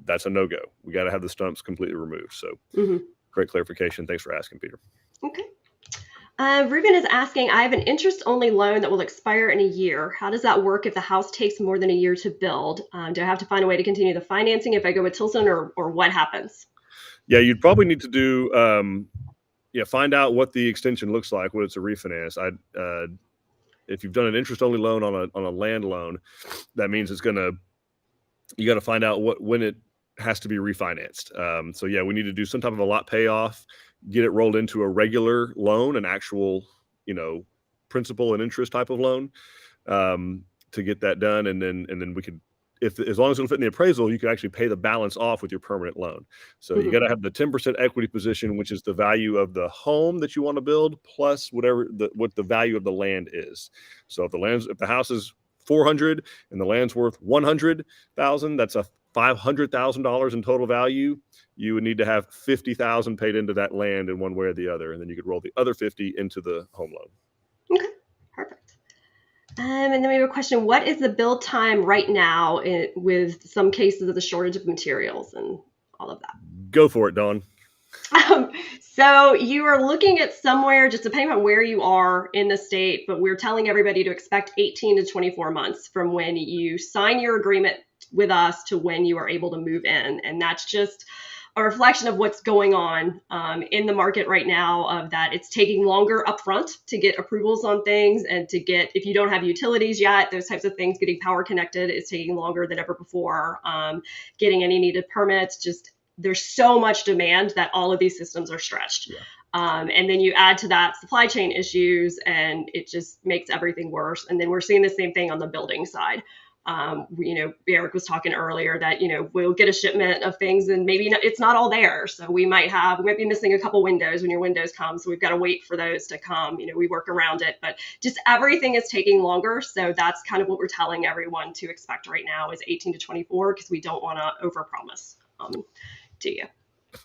That's a no-go. We got to have the stumps completely removed. So great clarification. Thanks for asking, Peter. Okay. Ruben is asking, I have an interest-only loan that will expire in a year. How does that work if the house takes more than a year to build? Do I have to find a way to continue the financing if I go with Tilson, or what happens? Yeah, you'd probably need to do find out what the extension looks like when it's a refinance. If you've done an interest-only loan on a land loan, that means you got to find out when it has to be refinanced. So yeah, we need to do some type of a lot payoff, get it rolled into a regular loan, an actual, principal and interest type of loan, to get that done. And then we could, as long as it'll fit in the appraisal, you can actually pay the balance off with your permanent loan. So you got to have the 10% equity position, which is the value of the home that you want to build plus what the value of the land is. So if the house is 400 and the land's worth 100,000, that's a $500,000 in total value. You would need to have 50,000 paid into that land in one way or the other, and then you could roll the other 50 into the home loan. Okay, perfect. And then we have a question: what is the build time right now with some cases of the shortage of materials and all of that? Go for it, Dawn. So you are looking at somewhere, just depending on where you are in the state, but we're telling everybody to expect 18 to 24 months from when you sign your agreement with us to when you are able to move in. And that's just a reflection of what's going on in the market right now, of that it's taking longer upfront to get approvals on things, and to get, if you don't have utilities yet, those types of things, getting power connected is taking longer than ever before. Getting any needed permits, just there's so much demand that all of these systems are stretched. Yeah. And then you add to that supply chain issues, and it just makes everything worse. And then we're seeing the same thing on the building side. Eric was talking earlier that, we'll get a shipment of things and maybe it's not all there. So we might be missing a couple windows when your windows come. So we've got to wait for those to come. We work around it, but just everything is taking longer. So that's kind of what we're telling everyone to expect right now is 18 to 24, because we don't want to overpromise to you.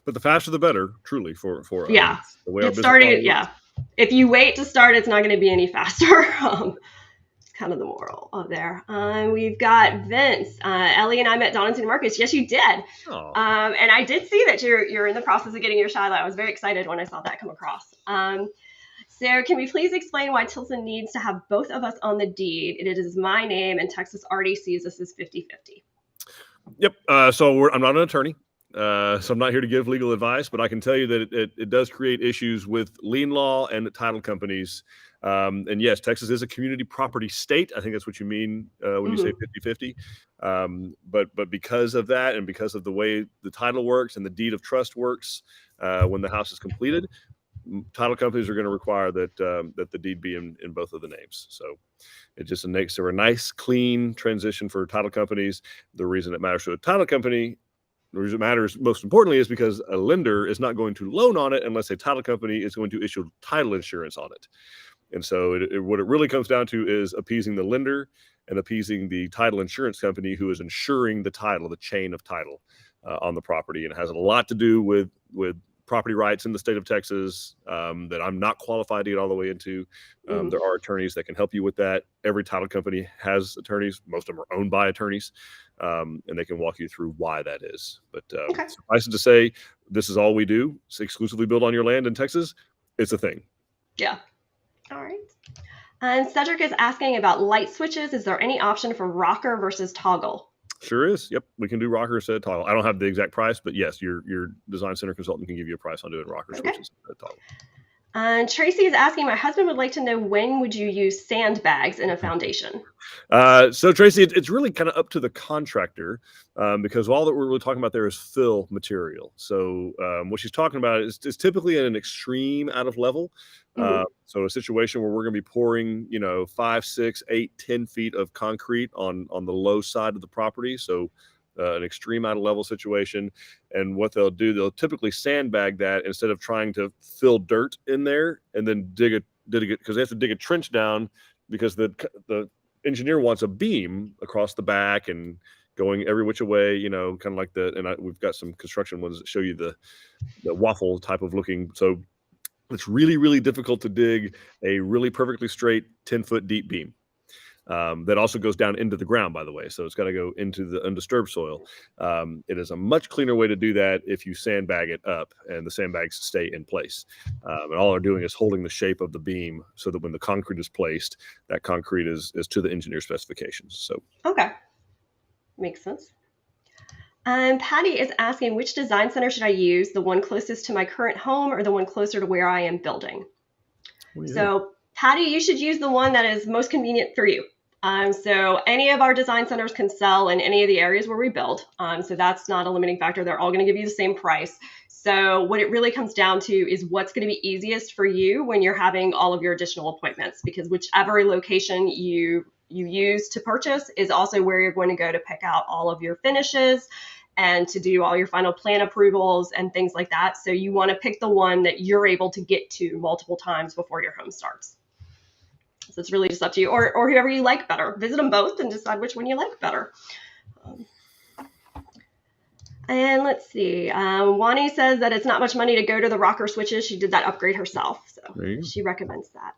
But the faster the better, truly, for yeah. The way our business started, yeah. If you wait to start, it's not going to be any faster. Kind of the moral of there. We've got Vince. Ellie and I met Donington Marcus. Yes, you did. And I did see that you're in the process of getting your Shiloh. I was very excited when I saw that come across. So can we please explain why Tilson needs to have both of us on the deed? It is my name, and Texas already sees us as 50-50. Yep. So I'm not an attorney. So I'm not here to give legal advice, but I can tell you that it does create issues with lien law and title companies. And yes, Texas is a community property state. I think that's what you mean when you say 50-50. But because of that, and because of the way the title works and the deed of trust works, when the house is completed, title companies are going to require that the deed be in both of the names. So it just makes for a nice, clean transition for title companies. The reason it matters to a title company, the reason it matters most importantly, is because a lender is not going to loan on it unless a title company is going to issue title insurance on it. And so what it really comes down to is appeasing the lender and appeasing the title insurance company who is insuring the title, the chain of title on the property. And it has a lot to do with property rights in the state of Texas that I'm not qualified to get all the way into. There are attorneys that can help you with that. Every title company has attorneys. Most of them are owned by attorneys, and they can walk you through why that is. But suffice it to say, this is all we do. It's exclusively build on your land in Texas. It's a thing. Yeah. All right. And Cedric is asking about light switches. Is there any option for rocker versus toggle? Sure is. Yep. We can do rocker instead of toggle. I don't have the exact price, but yes, your design center consultant can give you a price on doing rocker switches instead of toggle. And Tracy is asking, my husband would like to know, when would you use sandbags in a foundation? So Tracy, it's really kind of up to the contractor because all that we're really talking about there is fill material. So what she's talking about is typically at an extreme out of level. So a situation where we're going to be pouring, 5, 6, 8, 10 feet of concrete on the low side of the property. So an extreme out of level situation. And what they'll do, they'll typically sandbag that instead of trying to fill dirt in there and then dig it because they have to dig a trench down because the engineer wants a beam across the back and going every which way, kind of like we've got some construction ones that show you the waffle type of looking. So it's really, really difficult to dig a really perfectly straight 10-foot deep beam. That also goes down into the ground, by the way. So it's got to go into the undisturbed soil. It is a much cleaner way to do that if you sandbag it up and the sandbags stay in place. And all they're doing is holding the shape of the beam so that when the concrete is placed, that concrete is to the engineer specifications. So okay, makes sense. Patty is asking, which design center should I use? The one closest to my current home or the one closer to where I am building? So Patty, you should use the one that is most convenient for you. So any of our design centers can sell in any of the areas where we build. So that's not a limiting factor. They're all going to give you the same price. So what it really comes down to is what's going to be easiest for you when you're having all of your additional appointments, because whichever location you use to purchase is also where you're going to go to pick out all of your finishes and to do all your final plan approvals and things like that. So you want to pick the one that you're able to get to multiple times before your home starts. So it's really just up to you, or whoever you like better. Visit them both and decide which one you like better. And let's see. Wani says that it's not much money to go to the rocker switches. She did that upgrade herself, so she recommends that.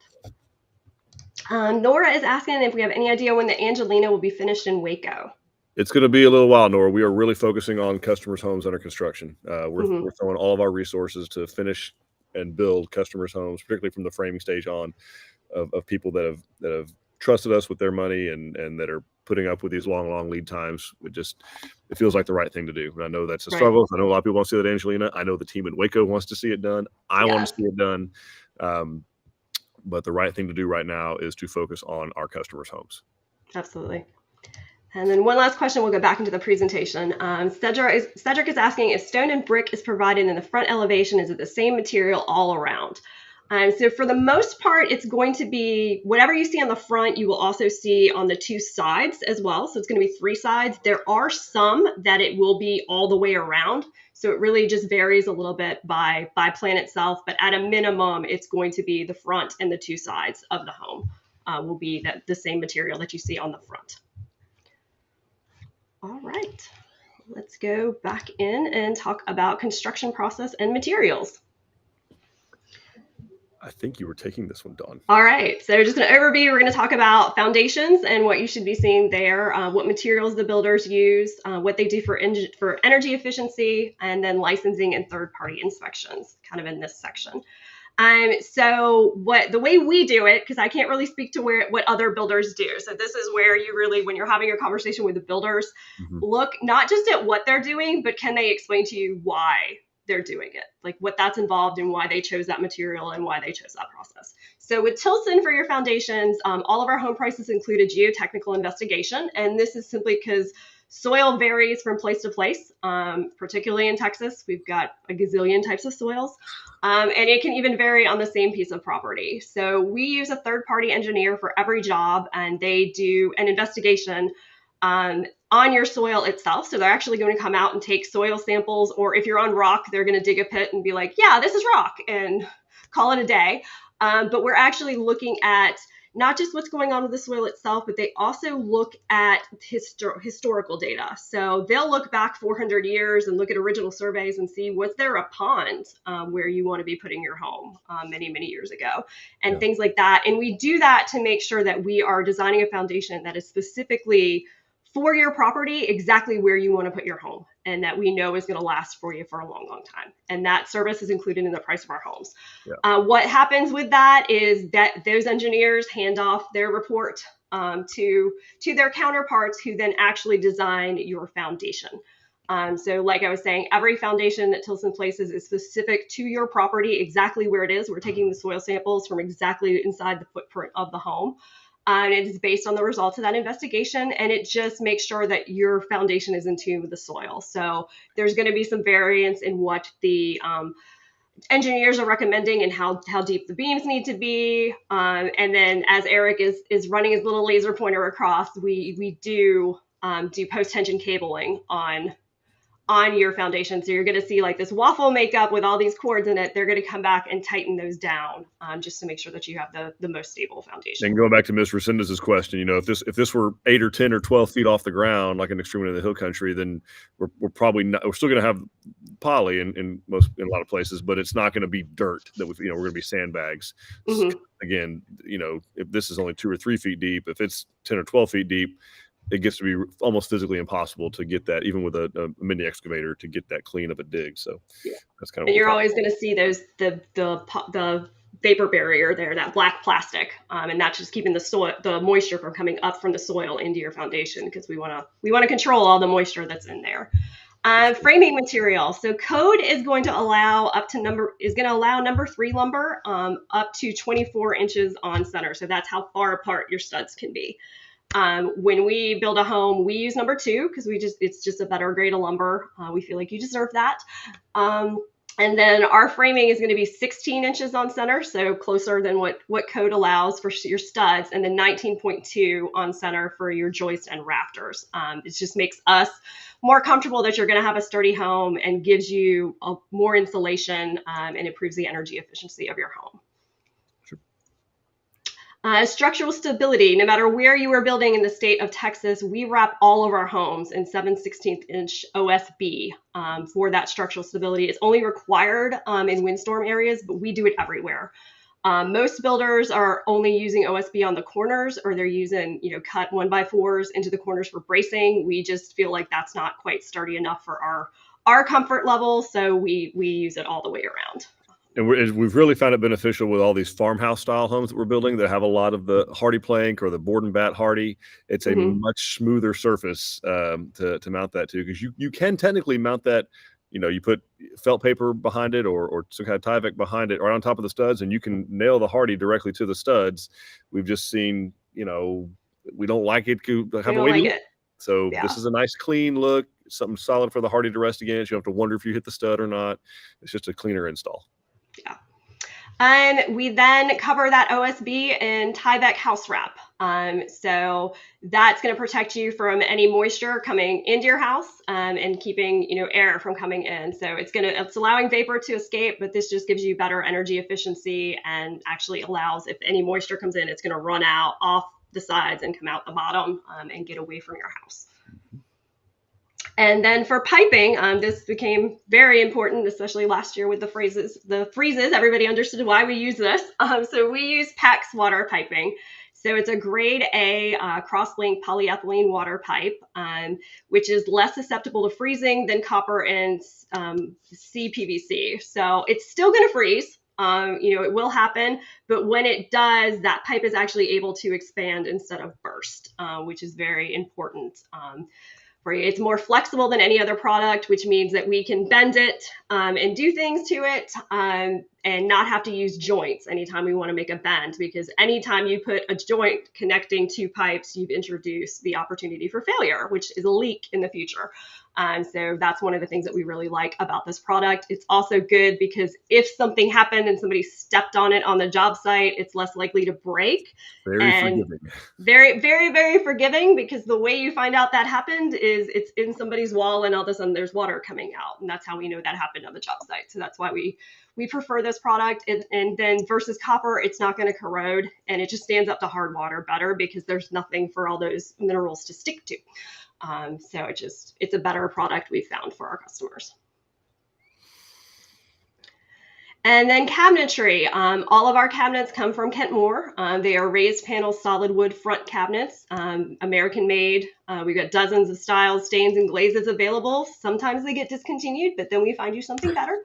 Nora is asking if we have any idea when the Angelina will be finished in Waco. It's going to be a little while, Nora. We are really focusing on customers' homes under construction. We're throwing all of our resources to finish and build customers' homes, particularly from the framing stage on, of people that have trusted us with their money and that are putting up with these long lead times. It feels like the right thing to do. And I know that's a Right. struggle. I know a lot of people want to see that, Angelina. I know the team in Waco wants to see it done. I want Yes, to see it done. But the right thing to do right now is to focus on our customers' homes. absolutely. And then one last question, we'll go back into the presentation. Cedric is asking if stone and brick is provided in the front elevation, is it the same material all around? So for the most part, it's going to be whatever you see on the front, you will also see on the two sides as well. So it's going to be three sides. There are some that it will be all the way around. So it really just varies a little bit by plan itself. But at a minimum, it's going to be the front and the two sides of the home will be the same material that you see on the front. All right, let's go back in and talk about construction process and materials. I think you were taking this one, Dawn. All right, so just an overview. We're going to talk about foundations and what you should be seeing there, what materials the builders use, what they do for energy efficiency, and then licensing and third-party inspections, kind of in this section. So the way we do it, because I can't really speak to what other builders do. So this is where you really, when you're having a conversation with the builders, look not just at what they're doing, but can they explain to you why they're doing it, like what that's involved and why they chose that material and why they chose that process. So with Tilson for your foundations, all of our home prices include a geotechnical investigation. And this is simply because soil varies from place to place, particularly in Texas. We've got a gazillion types of soils, and it can even vary on the same piece of property. So we use a third-party engineer for every job, and they do an investigation on your soil itself. So they're actually going to come out and take soil samples, or if you're on rock, they're going to dig a pit and be like, yeah, this is rock, and call it a day. But we're actually looking at not just what's going on with the soil itself, but they also look at historical data. So they'll look back 400 years and look at original surveys and see, was there a pond where you want to be putting your home many years ago, and things like that. And we do that to make sure that we are designing a foundation that is specifically for your property, exactly where you want to put your home, and that we know is going to last for you for a long time. And that service is included in the price of our homes. What happens with that is that those engineers hand off their report to their counterparts, who then actually design your foundation. So like I was saying, every foundation that Tilson places is specific to your property, exactly where it is. We're taking the soil samples from exactly inside the footprint of the home. And it is based on the results of that investigation, and it just makes sure that your foundation is in tune with the soil. So there's going to be some variance in what the engineers are recommending and how deep the beams need to be. And then as Eric is running his little laser pointer across, we do post-tension cabling on your foundation. So you're going to see like this waffle makeup with all these cords in it. They're going to come back and tighten those down just to make sure that you have the most stable foundation. And going back to Ms. Resendez's question, if this were 8 or 10 or 12 feet off the ground, like an extreme in the hill country, then we're probably not. We're still going to have poly in a lot of places, but it's not going to be dirt that we're going to be sandbags. Again, if this is only 2 or 3 feet deep, if it's 10 or 12 feet deep, it gets to be almost physically impossible to get that, even with a mini excavator, to get that clean of a dig. So that's kind of. And you're always going to see those the vapor barrier there, that black plastic, and that's just keeping the moisture from coming up from the soil into your foundation, because we want to control all the moisture that's in there. Framing material. So code is going to allow number 3 lumber up to 24 inches on center. So that's how far apart your studs can be. When we build a home, we use number 2 because it's just a better grade of lumber. We feel like you deserve that. And then our framing is going to be 16 inches on center, so closer than what code allows for your studs, and then 19.2 on center for your joist and rafters. It just makes us more comfortable that you're going to have a sturdy home, and gives you more insulation and improves the energy efficiency of your home. Structural stability. No matter where you are building in the state of Texas, we wrap all of our homes in 7/16 inch OSB for that structural stability. It's only required in windstorm areas, but we do it everywhere. Most builders are only using OSB on the corners, or they're using, cut 1x4s into the corners for bracing. We just feel like that's not quite sturdy enough for our comfort level, so we use it all the way around. And we've really found it beneficial with all these farmhouse style homes that we're building that have a lot of the Hardie plank or the board and bat Hardie. It's a much smoother surface to mount that to, because you can technically mount that. You put felt paper behind it or some kind of Tyvek behind it or on top of the studs, and you can nail the Hardie directly to the studs. We've just seen, we don't like it to have a way to look. So this is a nice clean look, something solid for the Hardie to rest against. You don't have to wonder if you hit the stud or not. It's just a cleaner install. Yeah. And we then cover that OSB in Tyvek Housewrap. So that's going to protect you from any moisture coming into your house and keeping, air from coming in. So it's allowing vapor to escape, but this just gives you better energy efficiency and actually allows, if any moisture comes in, it's going to run out off the sides and come out the bottom and get away from your house. And then for piping, this became very important, especially last year with the freezes. Everybody understood why we use this. So we use PEX Water Piping. So it's a grade A cross-linked polyethylene water pipe, which is less susceptible to freezing than copper and CPVC. So it's still going to freeze. It will happen, but when it does, that pipe is actually able to expand instead of burst, which is very important. For you. It's more flexible than any other product, which means that we can bend it and do things to it and not have to use joints anytime we want to make a bend, because anytime you put a joint connecting two pipes, you've introduced the opportunity for failure, which is a leak in the future. So that's one of the things that we really like about this product. It's also good because if something happened and somebody stepped on it on the job site, it's less likely to break. Forgiving. Very, very, very forgiving, because the way you find out that happened is it's in somebody's wall and all of a sudden there's water coming out. And that's how we know that happened on the job site. So that's why we prefer this product. And then versus copper, it's not going to corrode, and it just stands up to hard water better because there's nothing for all those minerals to stick to. So it's a better product we've found for our customers. And then cabinetry. All of our cabinets come from Kentmore. They are raised panel solid wood front cabinets, American made. We've got dozens of styles, stains, and glazes available. Sometimes they get discontinued, but then we find you something better.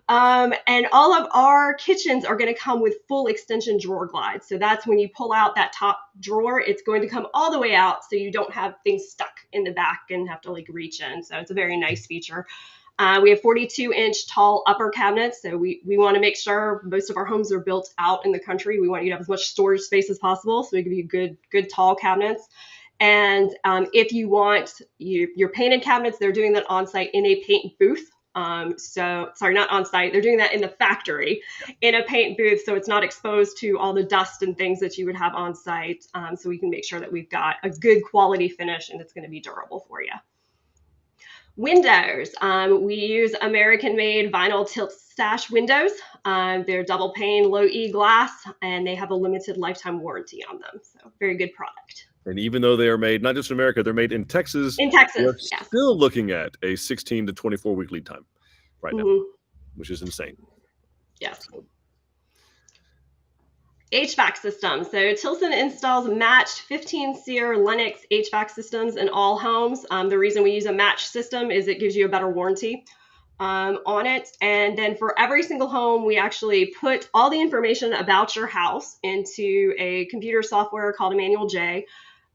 And all of our kitchens are going to come with full extension drawer glides. So that's when you pull out that top drawer, it's going to come all the way out so you don't have things stuck in the back and have to reach in. So it's a very nice feature. We have 42-inch tall upper cabinets. So we want to make sure most of our homes are built out in the country. We want you to have as much storage space as possible. So we give you good tall cabinets. And if you want your painted cabinets, they're doing that on site in a paint booth. Sorry, not on site. They're doing that in the factory in a paint booth. So it's not exposed to all the dust and things that you would have on site. So we can make sure that we've got a good quality finish and it's going to be durable for you. Windows. We use American-made vinyl tilt sash windows. They're double pane, low E glass, and they have a limited lifetime warranty on them. So very good product. And even though they are made not just in America, they're made in Texas. We're still looking at a 16 to 24 week lead time right now, which is insane. Yes. HVAC systems. So Tilson installs matched 15-SEER Lennox HVAC systems in all homes. The reason we use a matched system is it gives you a better warranty on it. And then for every single home, we actually put all the information about your house into a computer software called Emmanuel J.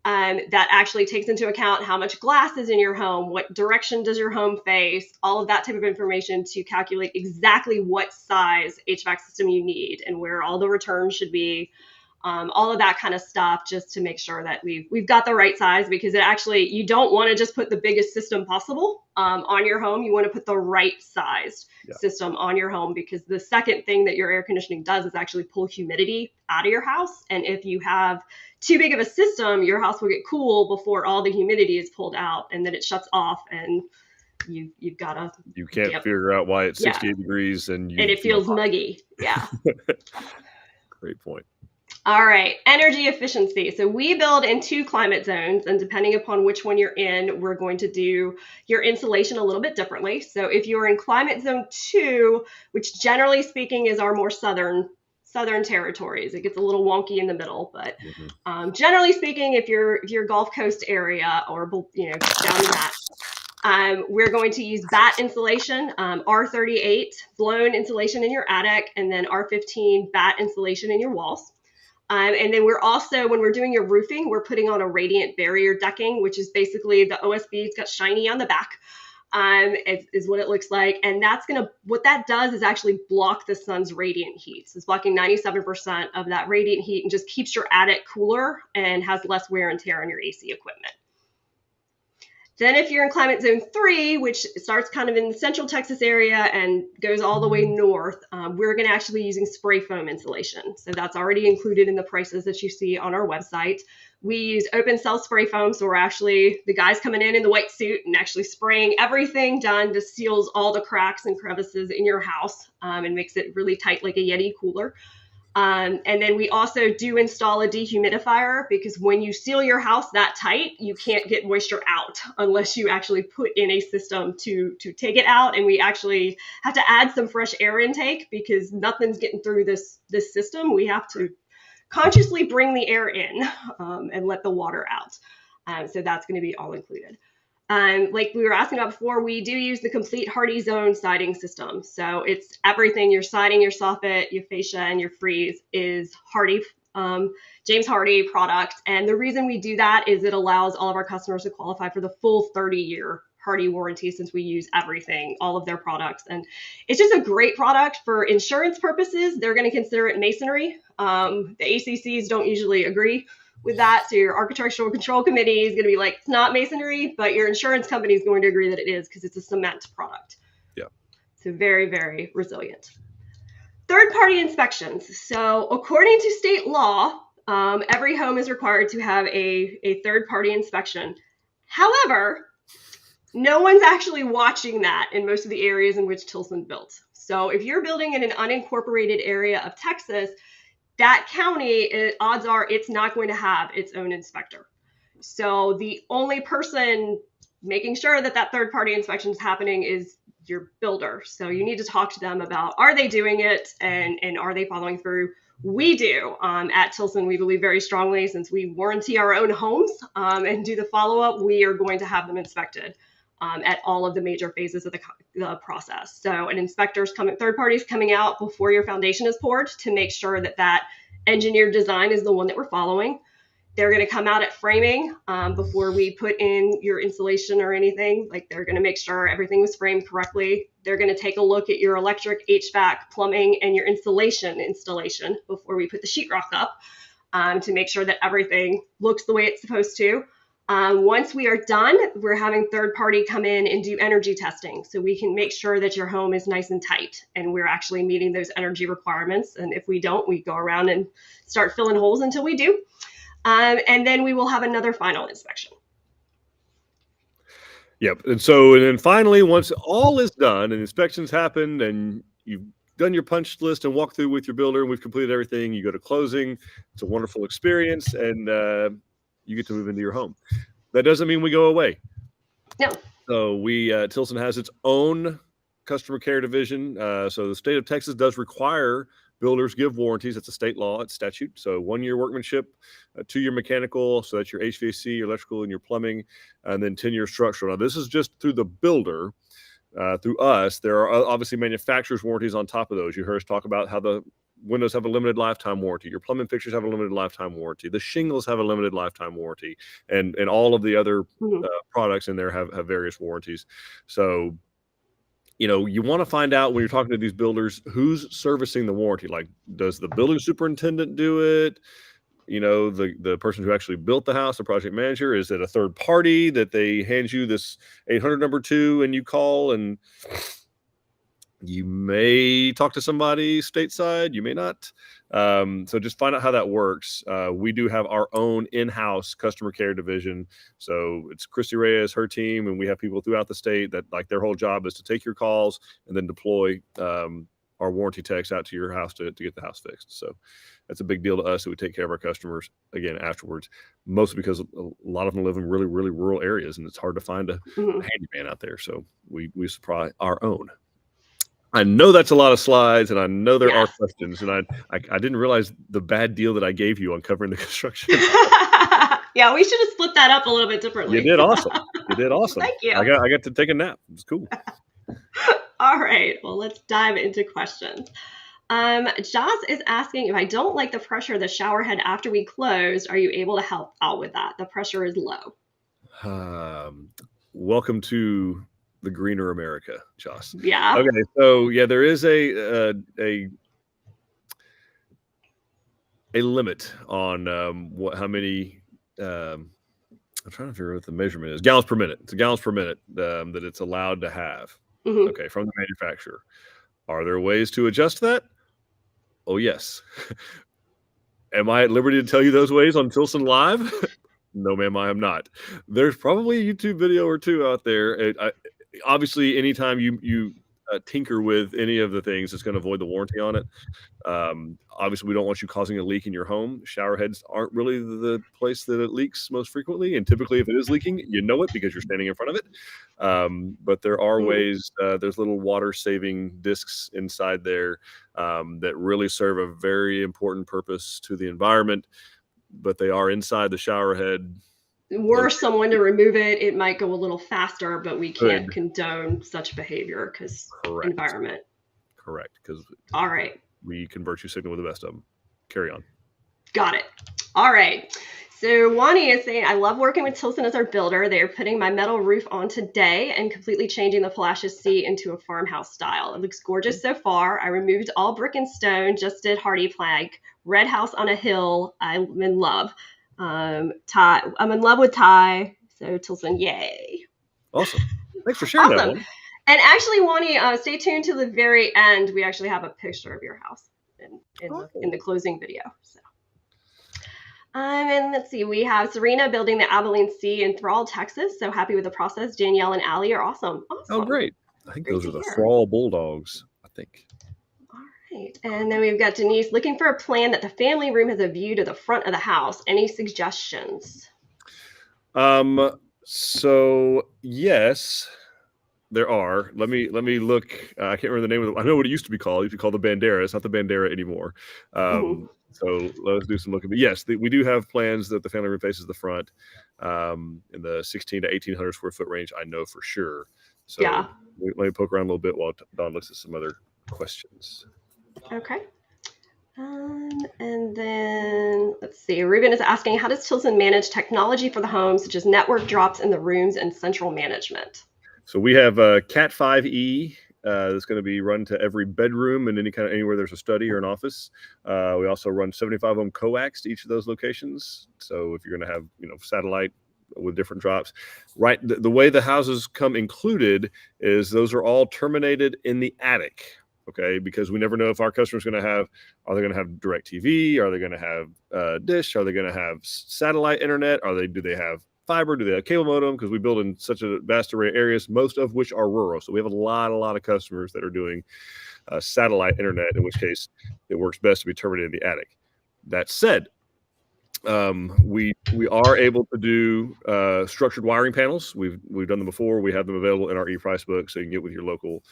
That actually takes into account how much glass is in your home, what direction does your home face, all of that type of information to calculate exactly what size HVAC system you need and where all the returns should be, all of that kind of stuff, just to make sure that we've got the right size, because you don't want to just put the biggest system possible on your home. You want to put the right sized system on your home, because the second thing that your air conditioning does is actually pull humidity out of your house. And if you have too big of a system, your house will get cool before all the humidity is pulled out, and then it shuts off, and you've got to. You can't figure out why it's 68 degrees and it feels muggy. Yeah. Great point. All right, energy efficiency. So we build in 2 climate zones, and depending upon which one you're in, we're going to do your insulation a little bit differently. So if you're in climate zone 2, which generally speaking is our more southern southern territories. It gets a little wonky in the middle, but generally speaking, if you're Gulf Coast area or down in that, we're going to use bat insulation, R38 blown insulation in your attic, and then R15 bat insulation in your walls. And then we're also, when we're doing your roofing, we're putting on a radiant barrier decking, which is basically the OSB. It's got shiny on the back, is what it looks like. And what that does is actually block the sun's radiant heat. So it's blocking 97% of that radiant heat and just keeps your attic cooler and has less wear and tear on your AC equipment. Then if you're in climate zone 3, which starts kind of in the central Texas area and goes all the way north, we're going to actually be using spray foam insulation. So that's already included in the prices that you see on our website. We use open cell spray foam. So we're actually, the guys coming in the white suit and actually spraying everything done to seals all the cracks and crevices in your house and makes it really tight like a Yeti cooler. And then we also do install a dehumidifier, because when you seal your house that tight, you can't get moisture out unless you actually put in a system to take it out. And we actually have to add some fresh air intake because nothing's getting through this system. We have to consciously bring the air in and let the water out. So that's going to be all included. Like we were asking about before, we do use the complete HardieZone siding system. So it's everything, your siding, your soffit, your fascia, and your frieze is Hardie, James Hardie product. And the reason we do that is it allows all of our customers to qualify for the full 30-year Hardie warranty, since we use everything, all of their products. And it's just a great product for insurance purposes. They're going to consider it masonry. The ACCs don't usually agree with that. So your architectural control committee is going to be like, it's not masonry, but your insurance company is going to agree that it is, because it's a cement product. Yeah. So very, very resilient. Third-party inspections. So according to state law, every home is required to have a third-party inspection. However, no one's actually watching that in most of the areas in which Tilson built. So if you're building in an unincorporated area of Texas, that county, odds are it's not going to have its own inspector. So the only person making sure that third-party inspection is happening is your builder. So you need to talk to them about, are they doing it and are they following through? We do. At Tilson, we believe very strongly, since we warranty our own homes and do the follow-up, we are going to have them inspected at all of the major phases of the process. So an inspector's third party's coming out before your foundation is poured to make sure that engineered design is the one that we're following. They're going to come out at framing before we put in your insulation or anything. Like, they're going to make sure everything was framed correctly. They're going to take a look at your electric, HVAC, plumbing, and your installation before we put the sheetrock up to make sure that everything looks the way it's supposed to. Once we are done, we're having third party come in and do energy testing, so we can make sure that your home is nice and tight and we're actually meeting those energy requirements. And if we don't, we go around and start filling holes until we do. And then we will have another final inspection. Yep. And then finally, once all is done and inspections happened and you've done your punch list and walk through with your builder and we've completed everything, you go to closing. It's a wonderful experience, and you get to move into your home. That doesn't mean we go away. No. So Tilson has its own customer care division. So the state of Texas does require builders give warranties. It's a state law, it's statute. So 1-year workmanship, 2-year mechanical. So that's your HVAC, your electrical, and your plumbing, and then 10-year structural. Now this is just through the builder. Through us, there are obviously manufacturer's warranties on top of those. You heard us talk about how the windows have a limited lifetime warranty. Your plumbing fixtures have a limited lifetime warranty. The shingles have a limited lifetime warranty, and all of the other products in there have various warranties. So, you want to find out when you're talking to these builders, who's servicing the warranty. Like, does the building superintendent do it? The person who actually built the house, the project manager? Is it a third party that they hand you this 800 number to and you call? And you may talk to somebody stateside, you may not. So just find out how that works. We do have our own in-house customer care division. So it's Christy Reyes, her team, and we have people throughout the state that, like, their whole job is to take your calls and then deploy our warranty techs out to your house to get the house fixed. So that's a big deal to us, that we take care of our customers again afterwards, mostly because a lot of them live in really, really rural areas and it's hard to find a handyman out there. So we supply our own. I know that's a lot of slides, and I know there are Yes. questions, and I didn't realize the bad deal that I gave you on covering the construction. Yeah, we should have split that up a little bit You differently. did awesome. You did awesome. Thank you. I got to take a nap. It was cool. All right, well, let's dive into questions. Joss is asking, if I don't like the pressure of the shower head after we closed, are you able to help out with that? The pressure is low. Welcome to the greener America, Joss. Yeah. Okay, so yeah, there is a limit on how many. I'm trying to figure out what the measurement is. Gallons per minute. It's gallons per minute that it's allowed to have. Mhm. Okay, from the manufacturer. Are there ways to adjust that? Oh yes. Am I at liberty to tell you those ways on Tilson Live? No, ma'am, I am not. There's probably a YouTube video or two out there. Obviously, anytime you tinker with any of the things, it's going to void the warranty on it. Obviously, we don't want you causing a leak in your home. Shower heads aren't really the place that it leaks most frequently, and typically, if it is leaking, you know it because you're standing in front of it. But there are ways. There's little water-saving discs inside there that really serve a very important purpose to the environment. But they are inside the shower head. Were someone to remove it, it might go a little faster, but we can't condone such behavior because environment. Correct. Because all right, we convert you signal with the best of them. Carry on. Got it. All right. So Wani is saying, I love working with Tilson as our builder. They are putting my metal roof on today and completely changing the Palacios Sea into a farmhouse style. It looks gorgeous so far. I removed all brick and stone, just did hardy plank, red house on a hill. I'm in love. I'm in love with Ty. So Tilson, yay. Awesome. Thanks for sharing that one. And actually, Wani, stay tuned to the very end. We actually have a picture of your house in the closing video. So. And let's see, we have Serena building the Abilene Sea in Thrall, Texas. So happy with the process. Danielle and Allie are awesome. Oh, great. I think those are the Thrall Bulldogs, I think. All right. And then we've got Denise looking for a plan that the family room has a view to the front of the house. Any suggestions? So yes, there are. Let me look. I can't remember the name of it. I know what it used to be called. It used to be called the Bandera. It's not the Bandera anymore. So let's do some looking. But yes, we do have plans that the family room faces the front in the 16 to 1,800 square foot range. I know for sure. So yeah. Let me poke around a little bit while Dawn looks at some other questions. Okay. And then let's see. Ruben is asking, how does Tilson manage technology for the home, such as network drops in the rooms and central management? So we have Cat 5e. That's going to be run to every bedroom and anywhere there's a study or an office. We also run 75 ohm coax to each of those locations. So if you're going to have satellite with different drops, right? The way the houses come included is those are all terminated in the attic. Okay, because we never know if our customer's going to have. Are they going to have direct TV? Are they going to have dish? Are they going to have satellite internet? Do they have fiber? Do they have cable modem? Because we build in such a vast array of areas, most of which are rural. So we have a lot of customers that are doing satellite internet, in which case it works best to be terminated in the attic. That said, we are able to do structured wiring panels. We've done them before. We have them available in our e-price book, so you can get with your local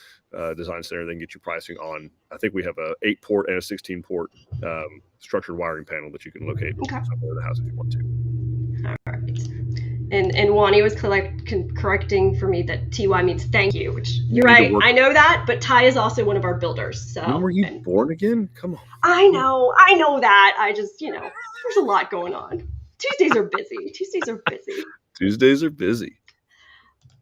design center, then get your pricing on. I think we have a 8-port and a 16-port structured wiring panel that you can locate somewhere in the house if you want to. All right. And Wani was correcting for me that TY means thank you, which you're right. I know that, but Ty is also one of our builders. So were you born again? Come on. I know that. I just, there's a lot going on. Tuesdays are busy.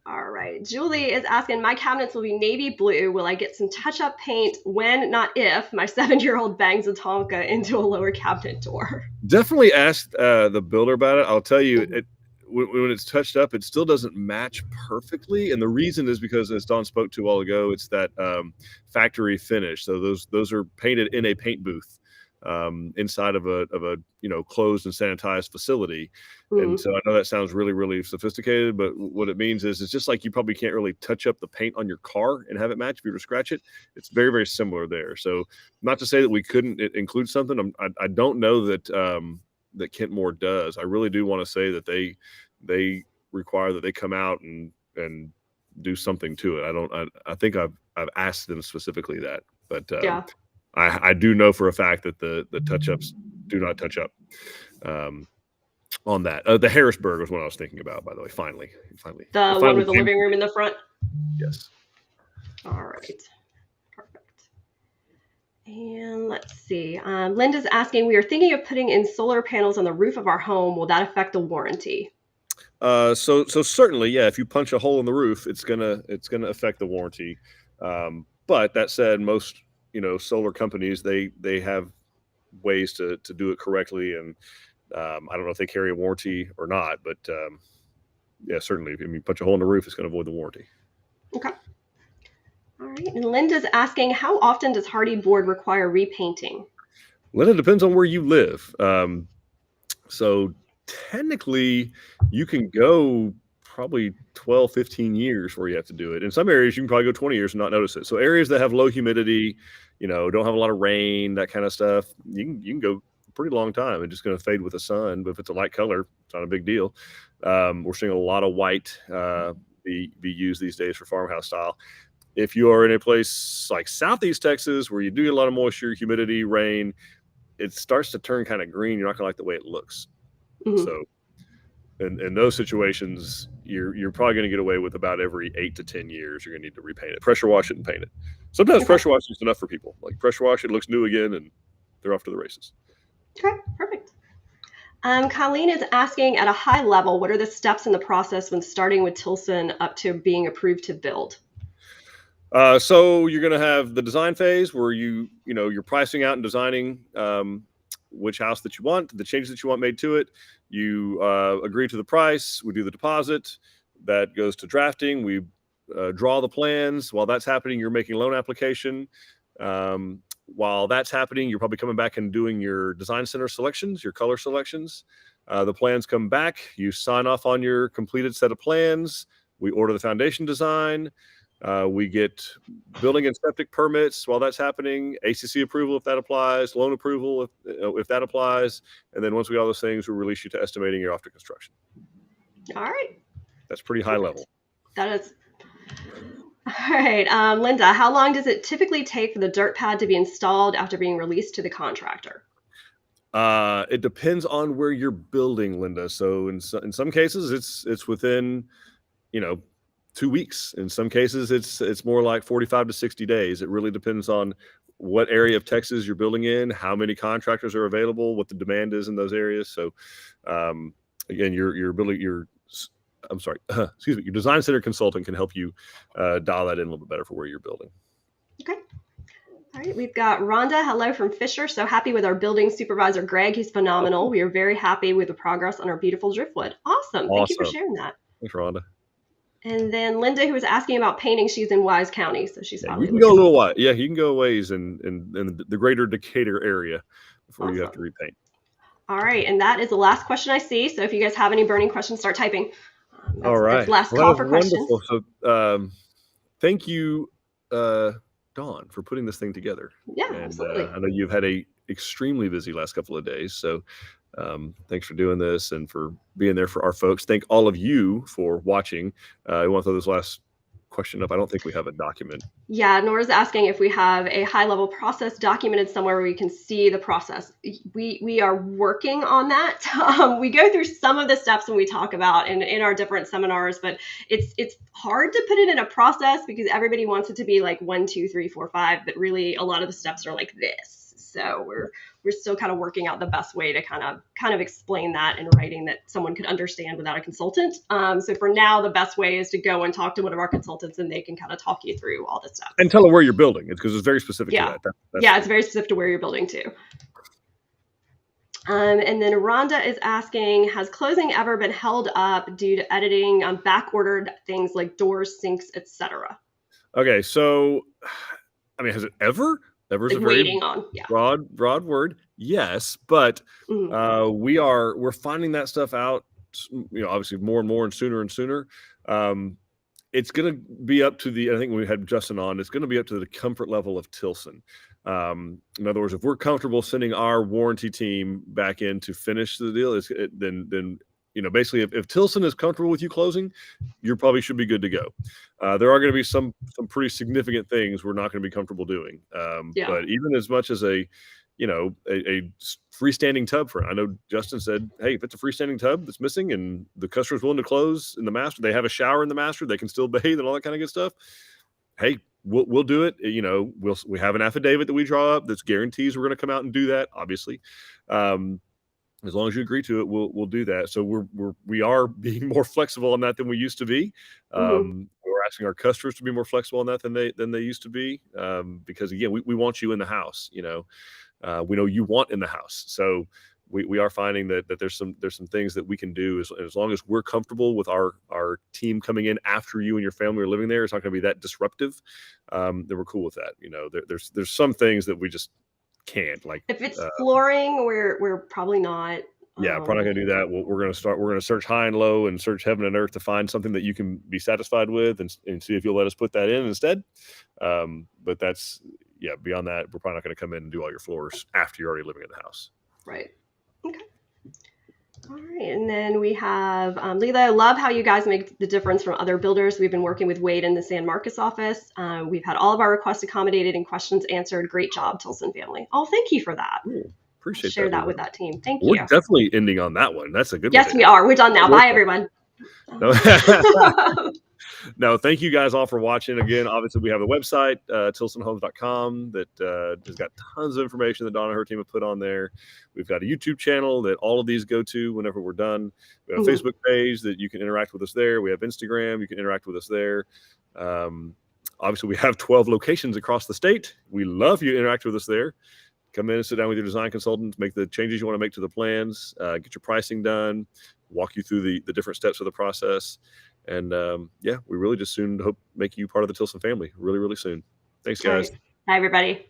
All right. Julie is asking, my cabinets will be navy blue. Will I get some touch-up paint when, not if, my 7-year-old bangs a Tonka into a lower cabinet door? Definitely ask the builder about it. I'll tell you, when it's touched up, it still doesn't match perfectly. And the reason is because, as Dawn spoke to a while ago, it's that factory finish. So those are painted in a paint booth inside of a closed and sanitized facility. And so I know that sounds really, really sophisticated, but what it means is it's just like you probably can't really touch up the paint on your car and have it match if you were to scratch it. It's very, very similar there. So not to say that we couldn't include something. I don't know that that Kentmore does. I really do want to say that they require that they come out and do something to it. I think I've asked them specifically that, but Yeah. I do know for a fact that the touch-ups do not touch up on that. The Harrisburg was what I was thinking about, by the way. Finally, The one with the living room in the front? Yes. All right. Perfect. And let's see. Linda's asking, we are thinking of putting in solar panels on the roof of our home. Will that affect the warranty? So certainly, yeah. If you punch a hole in the roof, it's gonna affect the warranty. But that said, most solar companies they have ways to do it correctly, and I don't know if they carry a warranty or not, but yeah, certainly, if you punch a hole in the roof, it's going to avoid the warranty. Okay. All right. And Linda's asking, how often does Hardie board require repainting? Linda, depends on where you live. So technically, you can go probably 12, 15 years where you have to do it. In some areas, you can probably go 20 years and not notice it. So areas that have low humidity, don't have a lot of rain, that kind of stuff, you can go a pretty long time. It's just going to fade with the sun. But if it's a light color, it's not a big deal. We're seeing a lot of white be used these days for farmhouse style. If you are in a place like Southeast Texas where you do get a lot of moisture, humidity, rain, it starts to turn kind of green. You're not going to like the way it looks. Mm-hmm. So in those situations, you're probably going to get away with about every 8 to 10 years. You're going to need to repaint it, pressure wash it, and paint it. Sometimes pressure washing is enough for people. Like pressure wash, it looks new again, and they're off to the races. Okay, perfect. Colleen is asking, at a high level, what are the steps in the process when starting with Tilson up to being approved to build? So you're going to have the design phase where you're pricing out and designing which house that you want, the changes that you want made to it. You agree to the price. We do the deposit. That goes to drafting. We draw the plans. While that's happening, you're making a loan application. While that's happening, you're probably coming back and doing your design center selections, your color selections. The plans come back. You sign off on your completed set of plans. We order the foundation design. We get building and septic permits while that's happening, ACC approval if that applies, loan approval if that applies, and then once we get all those things, we release you to estimating. You're off to construction. All right. That's pretty high level. That is. All right, Linda, how long does it typically take for the dirt pad to be installed after being released to the contractor? It depends on where you're building, Linda. So in some cases, it's within 2 weeks. In some cases, it's more like 45 to 60 days. It really depends on what area of Texas you're building in, how many contractors are available, what the demand is in those areas. So again, your design center consultant can help you dial that in a little bit better for where you're building. Okay. All right, we've got Rhonda. Hello from Fisher. So happy with our building supervisor, Greg. He's phenomenal. We are very happy with the progress on our beautiful driftwood. Awesome. Thank you for sharing that. Thanks, Rhonda. And then Linda, who was asking about painting, she's in Wise County, so she's probably you can go a little while. Yeah, you can go a ways in the greater Decatur area before you have to repaint. All right, and that is the last question I see. So if you guys have any burning questions, start typing. All right. That's last call for questions. Wonderful. So thank you, Dawn, for putting this thing together. Yeah, absolutely. I know you've had a extremely busy last couple of days, so thanks for doing this and for being there for our folks. Thank all of you for watching. I want to throw this last question up. I don't think we have a document. Yeah, Nora's asking if we have a high-level process documented somewhere where we can see the process. We are working on that. We go through some of the steps when we talk about in our different seminars, but it's hard to put it in a process because everybody wants it to be like 1, 2, 3, 4, 5, but really a lot of the steps are like this. So we're still kind of working out the best way to kind of explain that in writing that someone could understand without a consultant. So for now, the best way is to go and talk to one of our consultants, and they can kind of talk you through all the steps. And tell them where you're building it because it's very specific to that. Yeah, it's very specific to where you're building to. And then Rhonda is asking, has closing ever been held up due to editing on back-ordered things like doors, sinks, etc.? Okay, so, I mean, has it ever? Ever is a very broad word. Yes, but we're finding that stuff out, obviously more and more and sooner and sooner. It's going to be up to I think when we had Justin on, it's going to be up to the comfort level of Tilson. In other words, if we're comfortable sending our warranty team back in to finish the deal, then basically if Tilson is comfortable with you closing, you probably should be good to go. There are going to be some pretty significant things we're not going to be comfortable doing. But even as much as a freestanding tub I know Justin said, hey, if it's a freestanding tub that's missing and the customer's willing to close in the master, they have a shower in the master, they can still bathe and all that kind of good stuff. Hey, we'll do it. We have an affidavit that we draw up that guarantees we're going to come out and do that. Obviously, as long as you agree to it, we'll do that. So we are being more flexible on that than we used to be. We're asking our customers to be more flexible on that than they used to be, because again, we want you in the house. We know you want in the house. So we are finding that there's some things that we can do as long as we're comfortable with our team coming in after you and your family are living there. It's not going to be that disruptive. Then we're cool with that. There's some things that we just can't, like if it's flooring, we're probably not. Yeah, probably not gonna do that. We're gonna search high and low and search heaven and earth to find something that you can be satisfied with, and see if you'll let us put that in instead. But that's beyond that, we're probably not gonna come in and do all your floors after you're already living in the house. Right. Okay. All right, and then we have Leela. I love how you guys make the difference from other builders. We've been working with Wade in the San Marcos office. We've had all of our requests accommodated and questions answered. Great job, Tilson family. Oh, thank you for that. Cool. Appreciate Share that with that team. Thank you. We're definitely ending on that one. That's a good one. Yes, we are. We're done now. Bye, everyone. No, thank you guys all for watching. Again, obviously, we have a website, tilsonhomes.com, that has got tons of information that Donna and her team have put on there. We've got a YouTube channel that all of these go to whenever we're done. We have a Facebook page that you can interact with us there. We have Instagram. You can interact with us there. Obviously, we have 12 locations across the state. We love you to interact with us there. Come in and sit down with your design consultant, make the changes you want to make to the plans, get your pricing done, walk you through the different steps of the process. And we really just soon hope make you part of the Tilson family really, really soon. Thanks, guys. Bye, everybody.